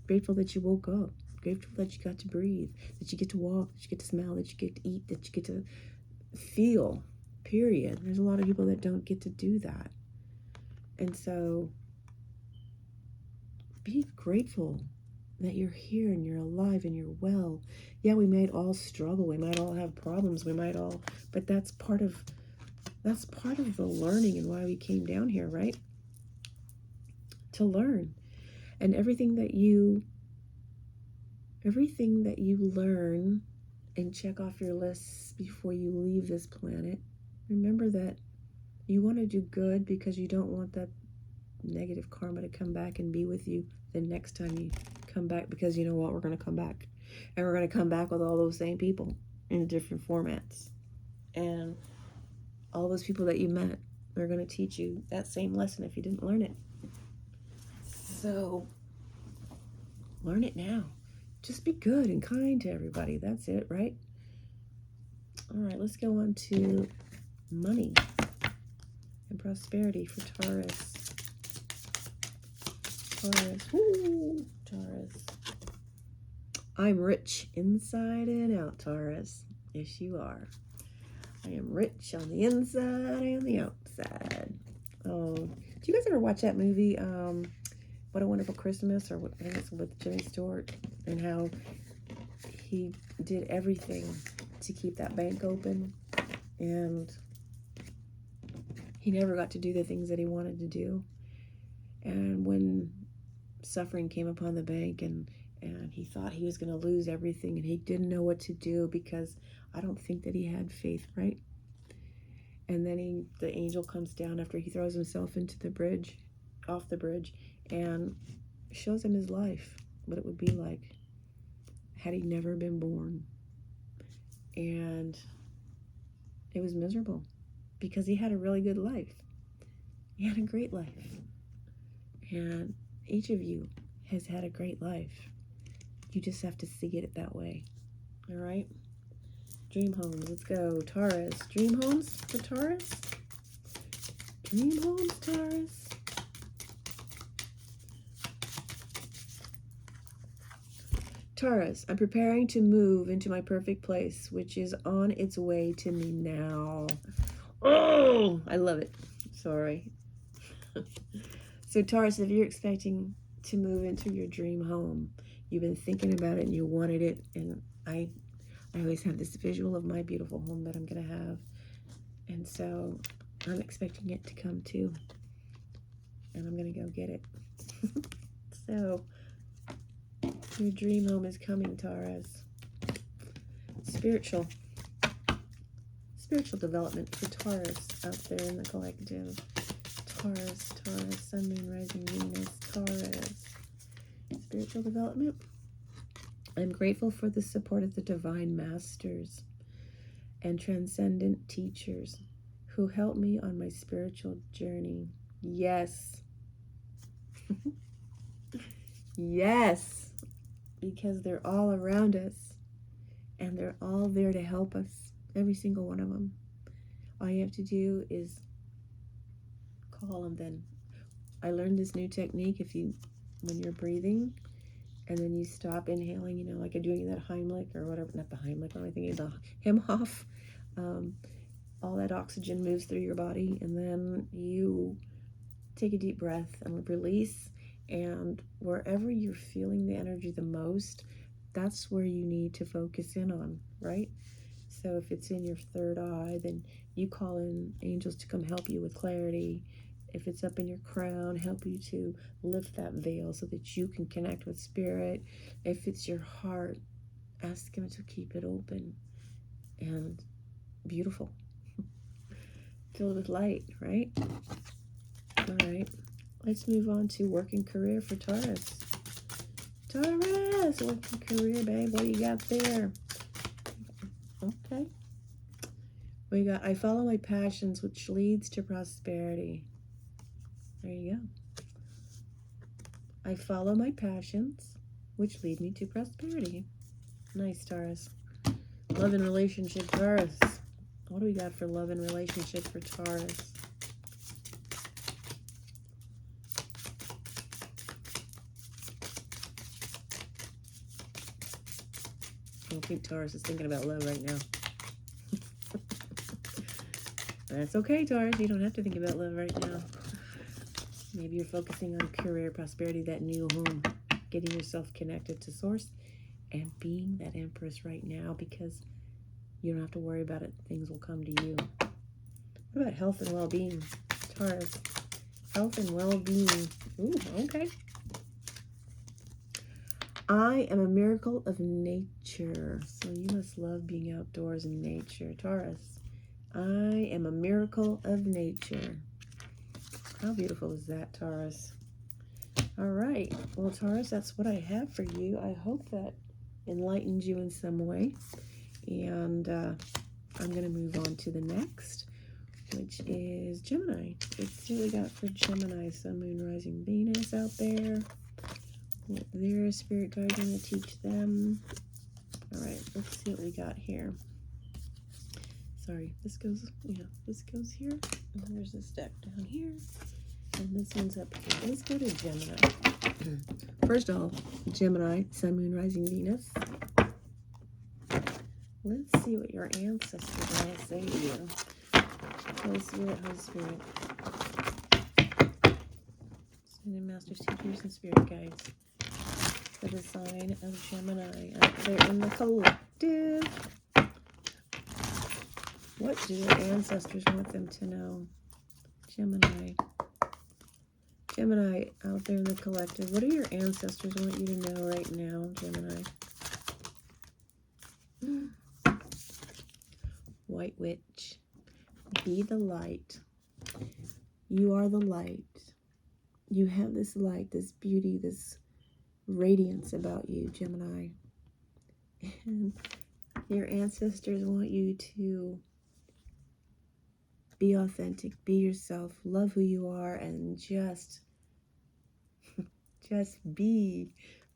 Grateful that you woke up. Grateful that you got to breathe, that you get to walk, that you get to smell, that you get to eat, that you get to feel, period. There's a lot of people that don't get to do that. And so be grateful that you're here and you're alive and you're well. Yeah, we might all struggle. We might all have problems. We might all, but that's part of the learning and why we came down here, right? To learn. And everything that you learn and check off your lists before you leave this planet, remember that you want to do good, because you don't want that negative karma to come back and be with you the next time you come back, because you know what? We're going to come back. And we're going to come back with all those same people in different formats. And all those people that you met are going to teach you that same lesson if you didn't learn it. So learn it now. Just be good and kind to everybody. That's it, right? All right, let's go on to money and prosperity for Taurus. Taurus. I'm rich inside and out, Taurus. Yes, you are. I am rich on the inside and the outside. Oh, do you guys ever watch that movie, What a Wonderful Christmas, or what, I think it's with Jimmy Stewart, and how he did everything to keep that bank open, and he never got to do the things that he wanted to do. And when suffering came upon the bank, and he thought he was going to lose everything, and he didn't know what to do, because I don't think that he had faith, right? And then the angel comes down after he throws himself into the bridge, off the bridge, and shows him his life, what it would be like had he never been born. And it was miserable, because he had a really good life. He had a great life. And each of you has had a great life. You just have to see it that way. All right? Dream homes. Let's go. Taurus. Dream homes for Taurus? Dream homes, Taurus. Taurus, I'm preparing to move into my perfect place, which is on its way to me now. Oh, I love it. Sorry. So Taurus, if you're expecting to move into your dream home, you've been thinking about it and you wanted it, and I always have this visual of my beautiful home that I'm going to have, and so I'm expecting it to come too, and I'm going to go get it. So your dream home is coming, Taurus. Spiritual development for Taurus out there in the collective. Taurus, Sun, Moon, Rising, Venus, Taurus. Spiritual development. I'm grateful for the support of the divine masters and transcendent teachers who help me on my spiritual journey. Yes. Yes. Because they're all around us. And they're all there to help us, every single one of them. All you have to do is call them then. I learned this new technique when you're breathing, and then you stop inhaling, you know, like you're doing that Heimlich or whatever, not the Heimlich, what am I thinking, the Hemhoff. All that oxygen moves through your body, and then you take a deep breath and release, and wherever you're feeling the energy the most, that's where you need to focus in on, right? So if it's in your third eye, then you call in angels to come help you with clarity. If it's up in your crown, help you to lift that veil so that you can connect with spirit. If it's your heart, ask him to keep it open and beautiful, filled with light, right? All right, let's move on to work and career for Taurus. Taurus, work and career, babe. What do you got there? Okay. We got, I follow my passions, which leads to prosperity. There you go. I follow my passions, which lead me to prosperity. Nice, Taurus. Love and relationship, Taurus. What do we got for love and relationship for Taurus? I don't think Taurus is thinking about love right now. That's okay, Taurus. You don't have to think about love right now. Maybe you're focusing on career, prosperity, that new home, getting yourself connected to source, and being that empress right now, because you don't have to worry about it. Things will come to you. What about health and well-being, Taurus? Health and well-being. Ooh, okay. I am a miracle of nature. So you must love being outdoors in nature, Taurus. I am a miracle of nature. How beautiful is that, Taurus? All right. Well, Taurus, that's what I have for you. I hope that enlightened you in some way. And I'm going to move on to the next, which is Gemini. Let's see what we got for Gemini. Sun, Moon, Rising, Venus out there. What their spirit guides going to teach them. All right. Let's see what we got here. Sorry, this goes here, and there's this deck down here, and this one's up here. Let's go to Gemini. First of all, Gemini, Sun, Moon, Rising, Venus. Let's see what your ancestors want to say to you. Holy Spirit, Holy Spirit. Send in masters, teachers, and spirit guides for the sign of Gemini out there in the collective. What do your ancestors want them to know? Gemini. Gemini out there in the collective. What do your ancestors want you to know right now, Gemini? White Witch. Be the light. You are the light. You have this light, this beauty, this radiance about you, Gemini. And your ancestors want you to be authentic, be yourself, love who you are, and just be,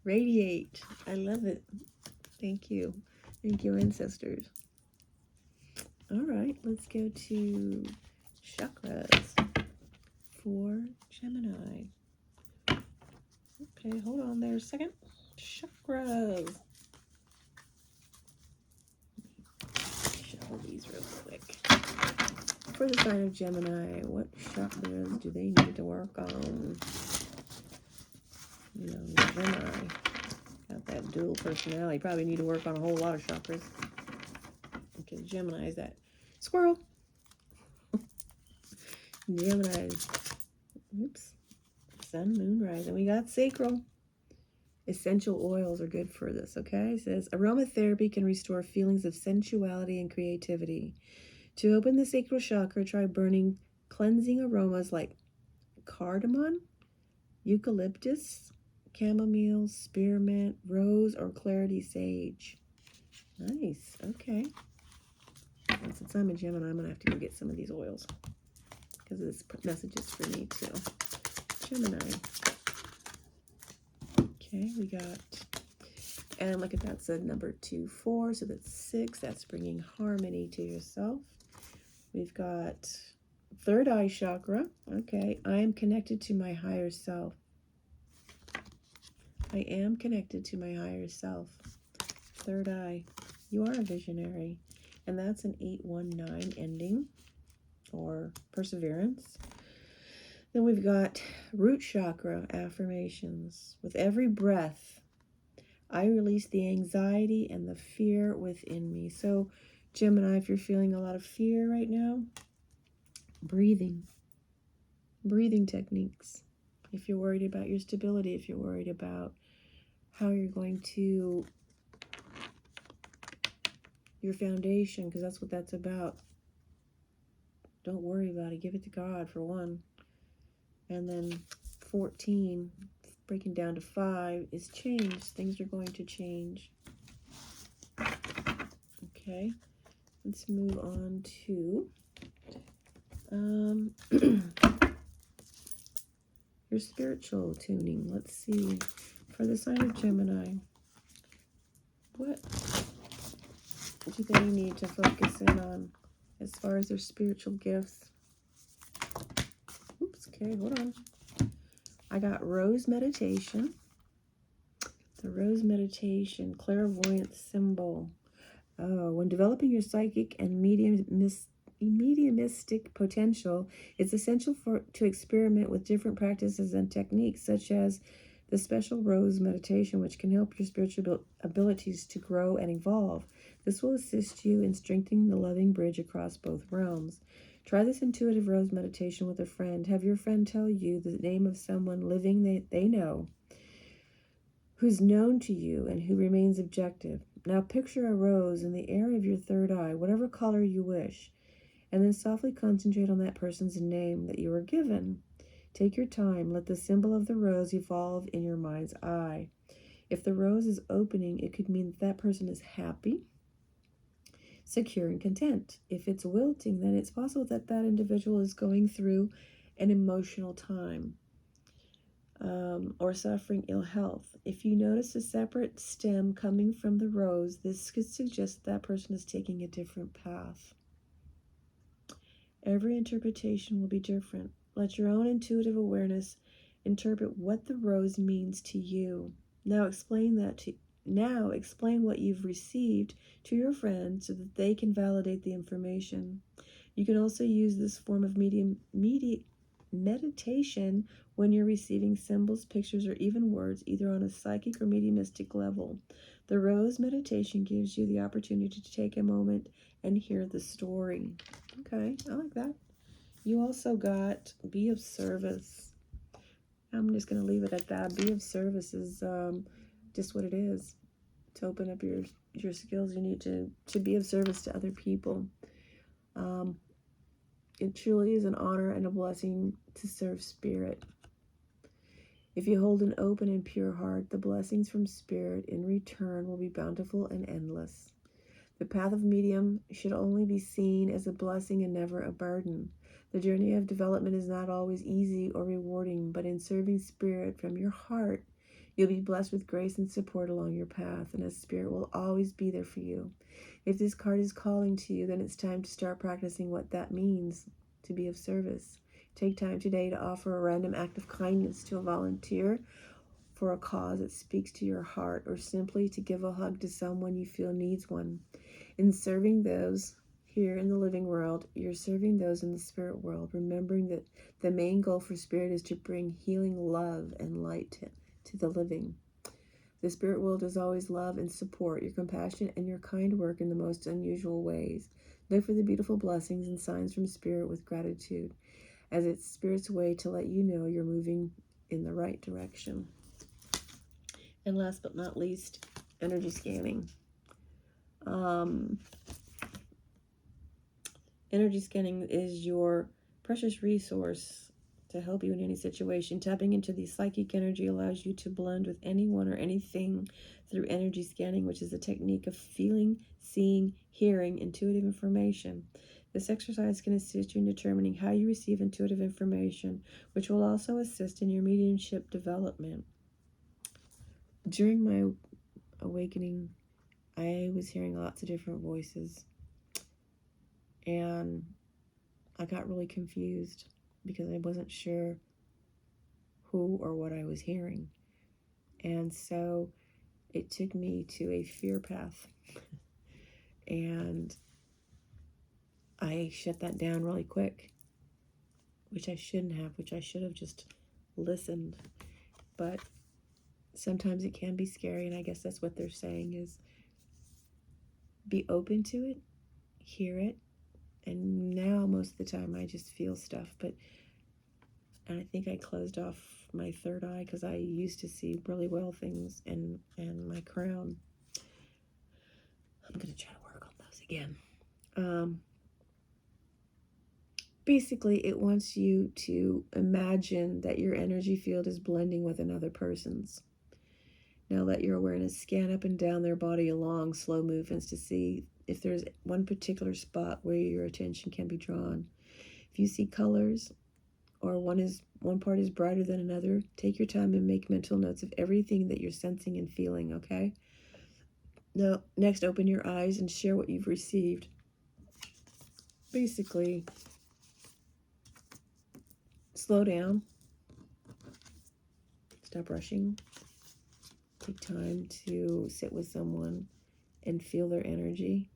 radiate. I love it. Thank you. Thank you, ancestors. All right, let's go to chakras for Gemini. Okay, hold on there a second. Chakras. Shuffle these real quick. For the sign of Gemini, what chakras do they need to work on? You know, Gemini got that dual personality. Probably need to work on a whole lot of chakras. Because Gemini is that squirrel. Gemini, oops, Sun, Moon, Rising. We got sacral. Essential oils are good for this, okay? It says, aromatherapy can restore feelings of sensuality and creativity. To open the sacral chakra, try burning cleansing aromas like cardamom, eucalyptus, chamomile, spearmint, rose, or clarity sage. Nice. Okay. And since I'm a Gemini, I'm going to have to go get some of these oils because this message is for me too. Gemini. Okay, we got And look at that, so number 2, 4, so that's 6. That's bringing harmony to yourself. We've got third eye chakra. Okay, I am connected to my higher self. I am connected to my higher self. Third eye. You are a visionary. And that's an 819 ending, or perseverance. Then we've got root chakra affirmations. With every breath, I release the anxiety and the fear within me. So, Gemini, if you're feeling a lot of fear right now, breathing techniques. If you're worried about your stability, if you're worried about how you're going to, your foundation, because that's what that's about. Don't worry about it. Give it to God, for one. And then 14, breaking down to 5, is change. Things are going to change. Okay, let's move on to your spiritual tuning. Let's see. For the sign of Gemini, what do they need to focus in on as far as their spiritual gifts? Oops, okay, hold on. I got Rose Meditation. The Rose Meditation, clairvoyant symbol. Oh, when developing your psychic and mediumistic potential, it's essential to experiment with different practices and techniques, such as the special Rose Meditation, which can help your spiritual abilities to grow and evolve. This will assist you in strengthening the loving bridge across both realms. Try this intuitive Rose Meditation with a friend. Have your friend tell you the name of someone living they know, who's known to you and who remains objective. Now picture a rose in the area of your third eye, whatever color you wish, and then softly concentrate on that person's name that you were given. Take your time. Let the symbol of the rose evolve in your mind's eye. If the rose is opening, it could mean that person is happy, secure, and content. If it's wilting, then it's possible that that individual is going through an emotional time or suffering ill health. If you notice a separate stem coming from the rose, this could suggest that person is taking a different path. Every interpretation will be different. Let your own intuitive awareness interpret what the rose means to you. Now explain what you've received to your friend so that they can validate the information. You can also use this form of meditation when you're receiving symbols, pictures, or even words, either on a psychic or mediumistic level. The Rose Meditation gives you the opportunity to take a moment and hear the story. Okay, I like that. You also got Be of Service. I'm just going to leave it at that. Be of service is just what it is. To open up your skills, you need to be of service to other people. It truly is an honor and a blessing to serve Spirit. If you hold an open and pure heart, the blessings from Spirit in return will be bountiful and endless. The path of medium should only be seen as a blessing and never a burden. The journey of development is not always easy or rewarding, but in serving Spirit from your heart, you'll be blessed with grace and support along your path, and as Spirit will always be there for you. If this card is calling to you, then it's time to start practicing what that means, to be of service. Take time today to offer a random act of kindness to a volunteer for a cause that speaks to your heart, or simply to give a hug to someone you feel needs one. In serving those here in the living world, you're serving those in the spirit world, remembering that the main goal for Spirit is to bring healing, love, and light to the living. The spirit world is always love and support your compassion and your kind work in the most unusual ways. Look for the beautiful blessings and signs from Spirit with gratitude, as it's Spirit's way to let you know you're moving in the right direction. And last but not least, energy scanning. Energy scanning is your precious resource to help you in any situation. Tapping into the psychic energy allows you to blend with anyone or anything through energy scanning, which is a technique of feeling, seeing, hearing intuitive information. This exercise can assist you in determining how you receive intuitive information, which will also assist in your mediumship development. During my awakening, I was hearing lots of different voices, and I got really confused because I wasn't sure who or what I was hearing. And so it took me to a fear path. And I shut that down really quick, which I shouldn't have, which I should have just listened. But sometimes it can be scary, and I guess that's what they're saying is be open to it, hear it. And now most of the time I just feel stuff, and I think I closed off my third eye because I used to see really well things and my crown. I'm going to try to work on those again. Basically, it wants you to imagine that your energy field is blending with another person's. Now let your awareness scan up and down their body along slow movements to see if there's one particular spot where your attention can be drawn. If you see colors or one part is brighter than another, take your time and make mental notes of everything that you're sensing and feeling, okay? Now, next, open your eyes and share what you've received. Basically, slow down. Stop rushing. Take time to sit with someone and feel their energy.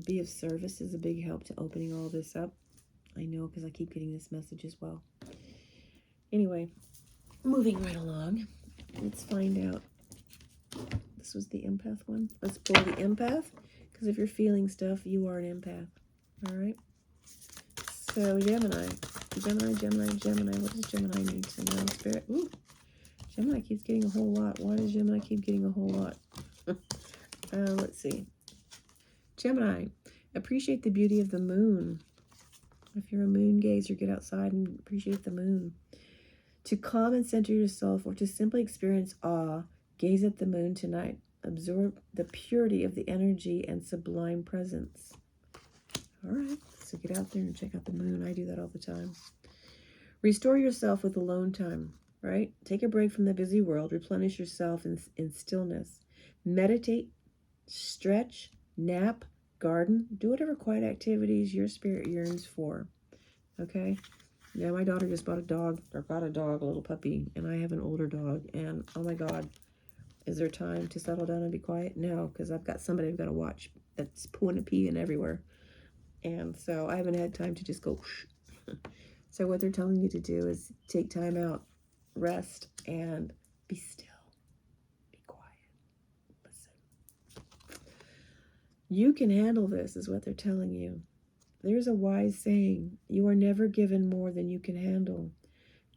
Be of service is a big help to opening all this up. I know because I keep getting this message as well. Anyway, moving right along. Let's find out. This was the empath one. Let's pull the empath, because if you're feeling stuff, you are an empath. All right. So Gemini. What does Gemini need to know? Spirit. Ooh. Gemini keeps getting a whole lot. Why does Gemini keep getting a whole lot? Let's see. Gemini, appreciate the beauty of the moon. If you're a moon gazer, get outside and appreciate the moon. To calm and center yourself, or to simply experience awe, gaze at the moon tonight. Absorb the purity of the energy and sublime presence. All right, so get out there and check out the moon. I do that all the time. Restore yourself with alone time, right? Take a break from the busy world. Replenish yourself in stillness. Meditate, stretch, nap, garden. Do whatever quiet activities your spirit yearns for, okay? Yeah, my daughter just got a dog, a little puppy, and I have an older dog, and oh my God, is there time to settle down and be quiet? No, because I've got somebody I've got to watch that's pooing and peeing everywhere, and so I haven't had time to just go whoosh. So what they're telling you to do is take time out, rest, and be still, be quiet, listen. You can handle this, is what they're telling you. There's a wise saying, you are never given more than you can handle.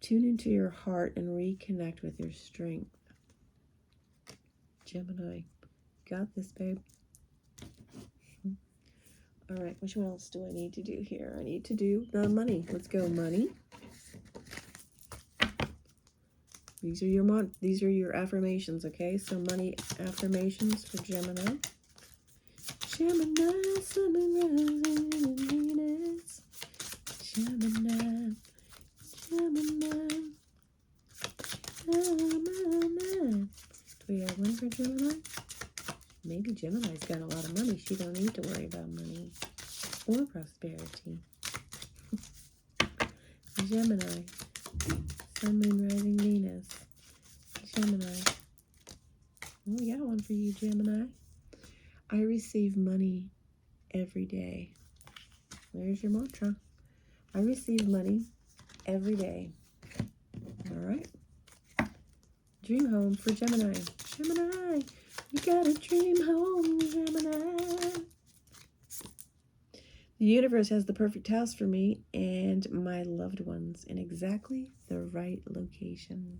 Tune into your heart and reconnect with your strength. Gemini, got this, babe. All right, which one else do I need to do here? I need to do the money. Let's go, money. These are your affirmations, okay? So money affirmations for Gemini. Gemini, sun rising in Venus. Gemini, Gemini. Do we have one for Gemini? Maybe Gemini's got a lot of money. She don't need to worry about money or prosperity. Gemini, sun, moon, rising, Venus. Gemini. Oh, we got one for you, Gemini. I receive money every day. There's your mantra. I receive money every day. All right. Dream home for Gemini. Gemini, you got a dream home, Gemini. The universe has the perfect house for me and my loved ones in exactly the right location.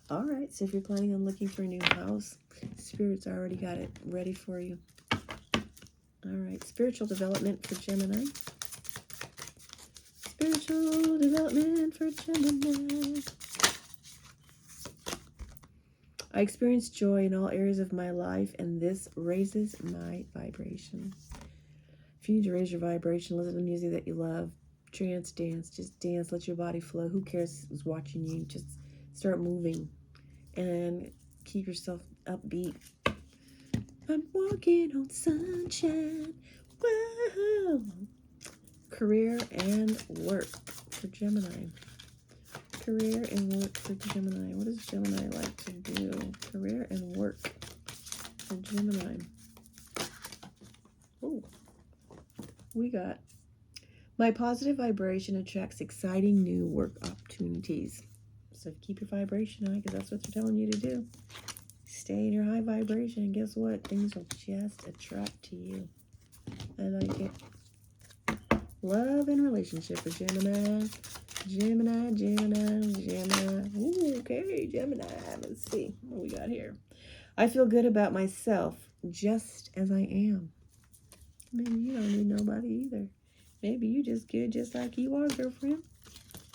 All right, so if you're planning on looking for a new house, Spirit's already got it ready for you. All right, spiritual development for Gemini. Spiritual development for Gemini. I experience joy in all areas of my life, and this raises my vibration. If you need to raise your vibration, listen to music that you love. Trance, dance, just dance, let your body flow. Who cares who's watching you? Just Start moving and keep yourself upbeat. I'm walking on sunshine. Whoa. Career and work for Gemini. Career and work for Gemini. What does Gemini like to do? Career and work for Gemini. Oh, we got, my positive vibration attracts exciting new work opportunities. So keep your vibration high, because that's what they're telling you to do. Stay in your high vibration, and guess what? Things will just attract to you. I like it. Love and relationship for Gemini. Gemini, Gemini, Gemini. Ooh, okay, Gemini. Let's see what we got here. I feel good about myself just as I am. Maybe you don't need nobody either. Maybe you just good just like you are, girlfriend.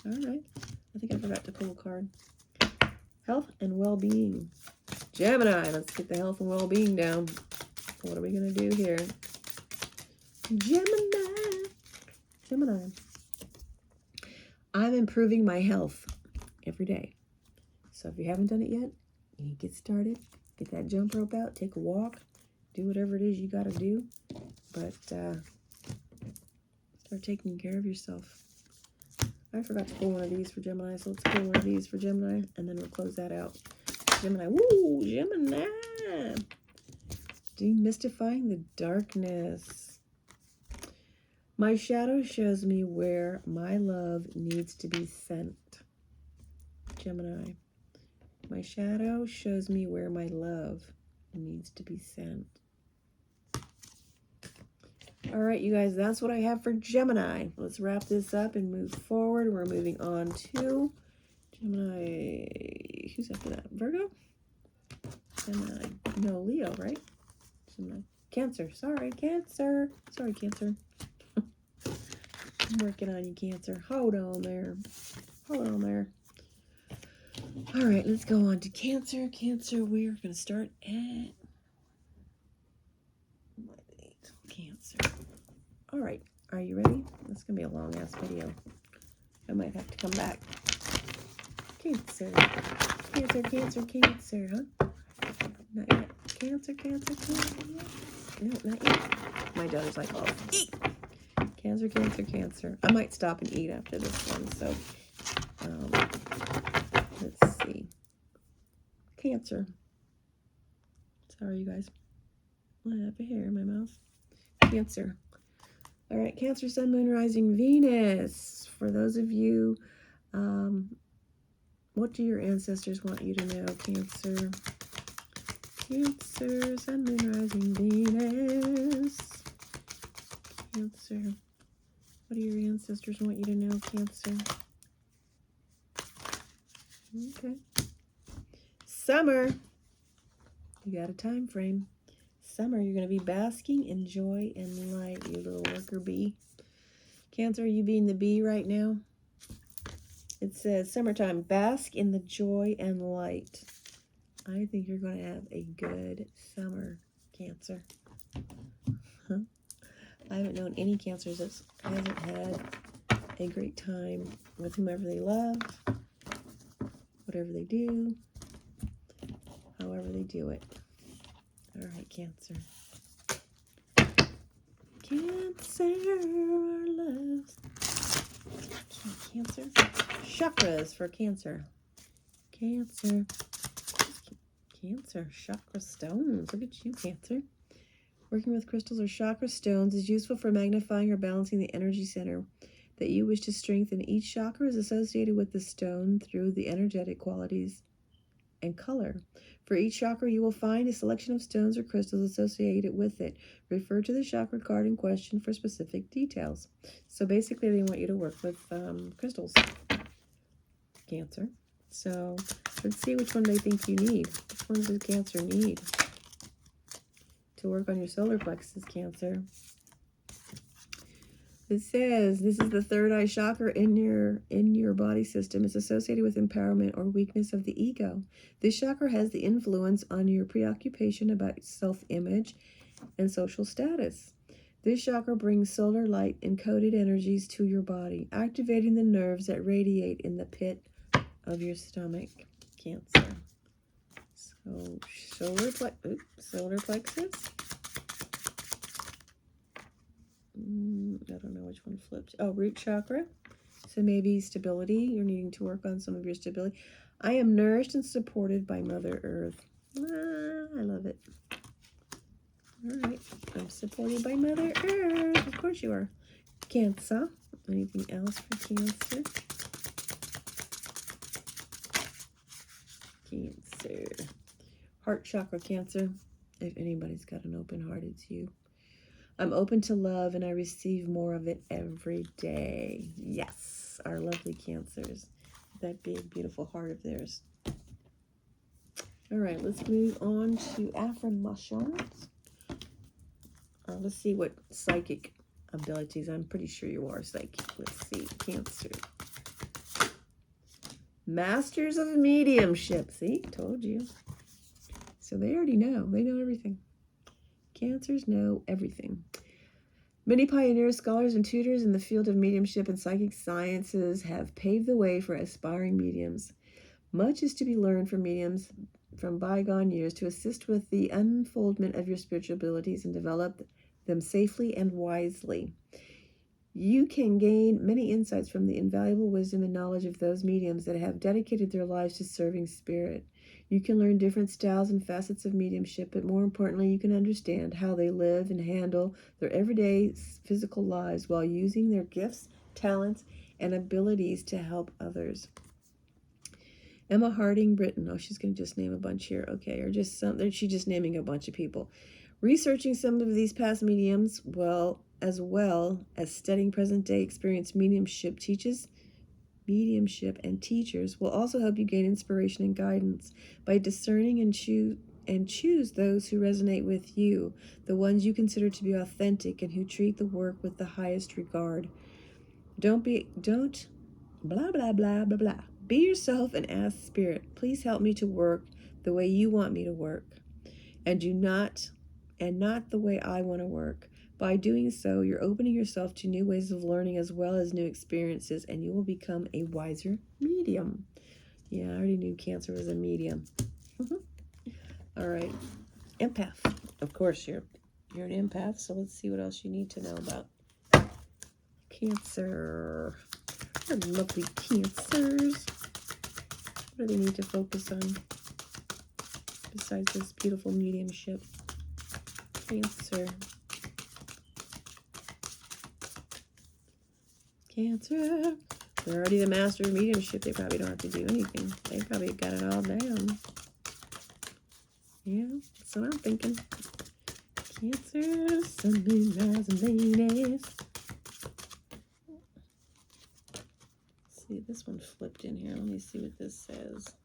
All right. I think I forgot to pull a card. Health and well-being. Gemini, let's get the health and well-being down. What are we going to do here? Gemini. Gemini. I'm improving my health every day. So if you haven't done it yet, you need to get started. Get that jump rope out. Take a walk. Do whatever it is you got to do. But start taking care of yourself. I forgot to pull one of these for Gemini, so let's pull one of these for Gemini, and then we'll close that out. Gemini. Woo! Gemini! Demystifying the darkness. My shadow shows me where my love needs to be sent. Gemini. My shadow shows me where my love needs to be sent. All right, you guys, that's what I have for Gemini. Let's wrap this up and move forward. We're moving on to Gemini. Who's after that? Virgo? Gemini. No, Leo, right? Gemini. Cancer. Sorry, Cancer. Sorry, Cancer. I'm working on you, Cancer. Hold on there. Hold on there. All right, let's go on to Cancer. Cancer, we're going to start at Cancer. All right, are you ready? This is going to be a long-ass video. I might have to come back. Cancer. Cancer, Cancer, Cancer, huh? Not yet. Cancer, Cancer, Cancer. No, not yet. My daughter's like, oh, eat. Cancer, Cancer, Cancer. I might stop and eat after this one, so let's see. Cancer. Sorry, you guys. I have a hair in my mouth. Cancer. All right, Cancer, Sun, Moon, Rising, Venus. For those of you, what do your ancestors want you to know, Cancer? Cancer, Sun, Moon, Rising, Venus. Cancer. What do your ancestors want you to know, Cancer? Okay. Summer. You got a time frame. Summer, you're going to be basking in joy and light, you little worker bee. Cancer, are you being the bee right now? It says, summertime, bask in the joy and light. I think you're going to have a good summer, Cancer. Huh? I haven't known any Cancers that hasn't had a great time with whomever they love, whatever they do, however they do it. All right, Cancer. Cancer, our loves. Cancer. Chakras for Cancer. Cancer. Cancer. Chakra stones. Look at you, Cancer. Working with crystals or chakra stones is useful for magnifying or balancing the energy center that you wish to strengthen. Each chakra is associated with the stone through the energetic qualities and color. For each chakra, you will find a selection of stones or crystals associated with it. Refer to the chakra card in question for specific details. So basically, they want you to work with crystals, Cancer. So let's see which one they think you need. Which one does Cancer need to work on your solar plexus, Cancer? It says this is the third eye chakra in your body system. It's associated with empowerment or weakness of the ego. This chakra has the influence on your preoccupation about self-image and social status. This chakra brings solar light encoded energies to your body, activating the nerves that radiate in the pit of your stomach. Cancer. So solar plexus. I don't know which one flipped. Oh, root chakra. So maybe stability. You're needing to work on some of your stability. I am nourished and supported by Mother Earth. I love it. All right. I'm supported by Mother Earth. Of course you are. Cancer. Anything else for Cancer? Cancer. Heart chakra, Cancer. If anybody's got an open heart, it's you. I'm open to love and I receive more of it every day. Yes, our lovely Cancers. That big, beautiful heart of theirs. All right, let's move on to affirmations. Let's see what psychic abilities. I'm pretty sure you are psychic. Let's see, Cancer. Masters of mediumship. See, told you. So they already know. They know everything. Cancers know everything. Many pioneers, scholars, and tutors in the field of mediumship and psychic sciences have paved the way for aspiring mediums. Much is to be learned from mediums from bygone years to assist with the unfoldment of your spiritual abilities and develop them safely and wisely. You can gain many insights from the invaluable wisdom and knowledge of those mediums that have dedicated their lives to serving spirit. You can learn different styles and facets of mediumship, but more importantly, you can understand how they live and handle their everyday physical lives while using their gifts, talents, and abilities to help others. Emma Harding Britton. Oh, she's going to just name a bunch here. Okay, or just some. She's just naming a bunch of people. Researching some of these past mediums, as well as studying present-day experienced mediumship and teachers will also help you gain inspiration and guidance by discerning and choose those who resonate with you, the ones you consider to be authentic and who treat the work with the highest regard. Don't blah blah blah blah blah. Be yourself and ask Spirit, please help me to work the way you want me to work, and not the way I want to work. By doing so, you're opening yourself to new ways of learning as well as new experiences, and you will become a wiser medium. Yeah, I already knew Cancer was a medium. All right, empath. Of course, you're an empath, so let's see what else you need to know about Cancer. Our lovely Cancers. What do they need to focus on besides this beautiful mediumship? Cancer. Cancer. They're already the master of mediumship. They probably don't have to do anything. They probably got it all down. Yeah, that's what I'm thinking. Cancer, Sunday, rise and ladies. See, this one flipped in here. Let me see what this says.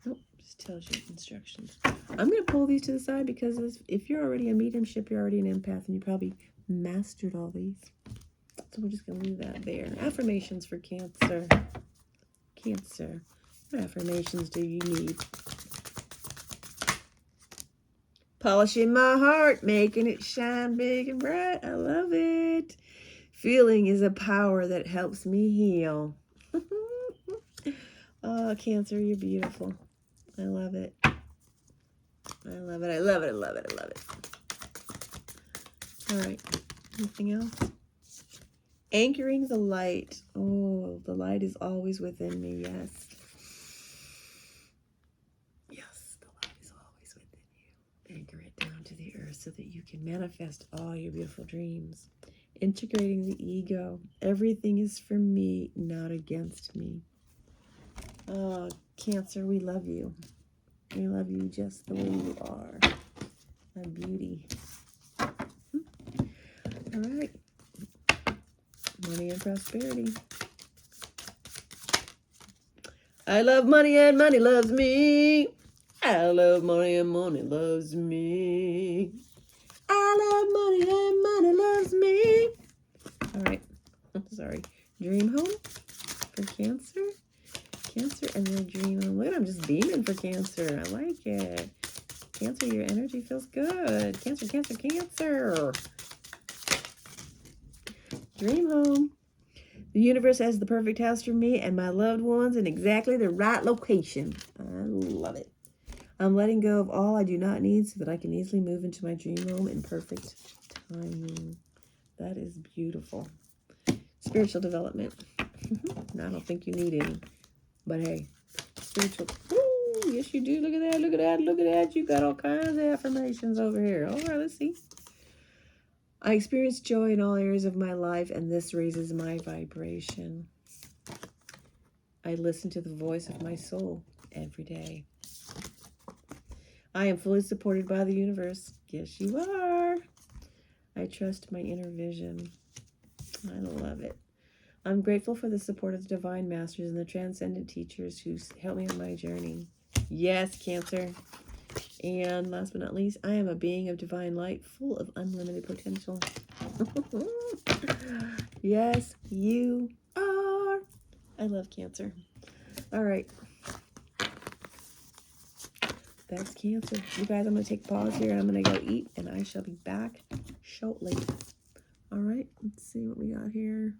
Nope, just tells you instructions. I'm going to pull these to the side because if you're already a mediumship, you're already an empath, and you probably mastered all these. So we're just going to leave that there. Affirmations for Cancer. Cancer. What affirmations do you need? Polishing my heart, making it shine big and bright. I love it. Feeling is a power that helps me heal. Oh, Cancer, you're beautiful. I love it. I love it. I love it. I love it. I love it. All right. Anything else? Anchoring the light. Oh, the light is always within me. Yes. Yes, the light is always within you. Anchor it down to the earth so that you can manifest all your beautiful dreams. Integrating the ego. Everything is for me, not against me. Oh, Cancer, we love you. We love you just the way you are. A beauty. All right. Money and prosperity. I love money and money loves me. I love money and money loves me. I love money and money loves me. All right. I'm sorry. Dream home for Cancer. Cancer and their dream home. Look at, I'm just beaming for Cancer. I like it. Cancer, your energy feels good. Cancer, Cancer, Cancer. Dream home. The universe has the perfect house for me and my loved ones in exactly the right location. I love it. I'm letting go of all I do not need so that I can easily move into my dream home in perfect timing. That is beautiful. Spiritual development. I don't think you need any. But hey, spiritual. Woo, yes, you do. Look at that. Look at that. Look at that. You got all kinds of affirmations over here. All right, let's see. I experience joy in all areas of my life, and this raises my vibration. I listen to the voice of my soul every day. I am fully supported by the universe. Yes, you are. I trust my inner vision. I love it. I'm grateful for the support of the divine masters and the transcendent teachers who helped me on my journey. Yes, Cancer. And last but not least, I am a being of divine light, full of unlimited potential. Yes, you are. I love Cancer. All right. That's Cancer. You guys, I'm going to take a pause here and I'm going to go eat, and I shall be back shortly. All right. Let's see what we got here.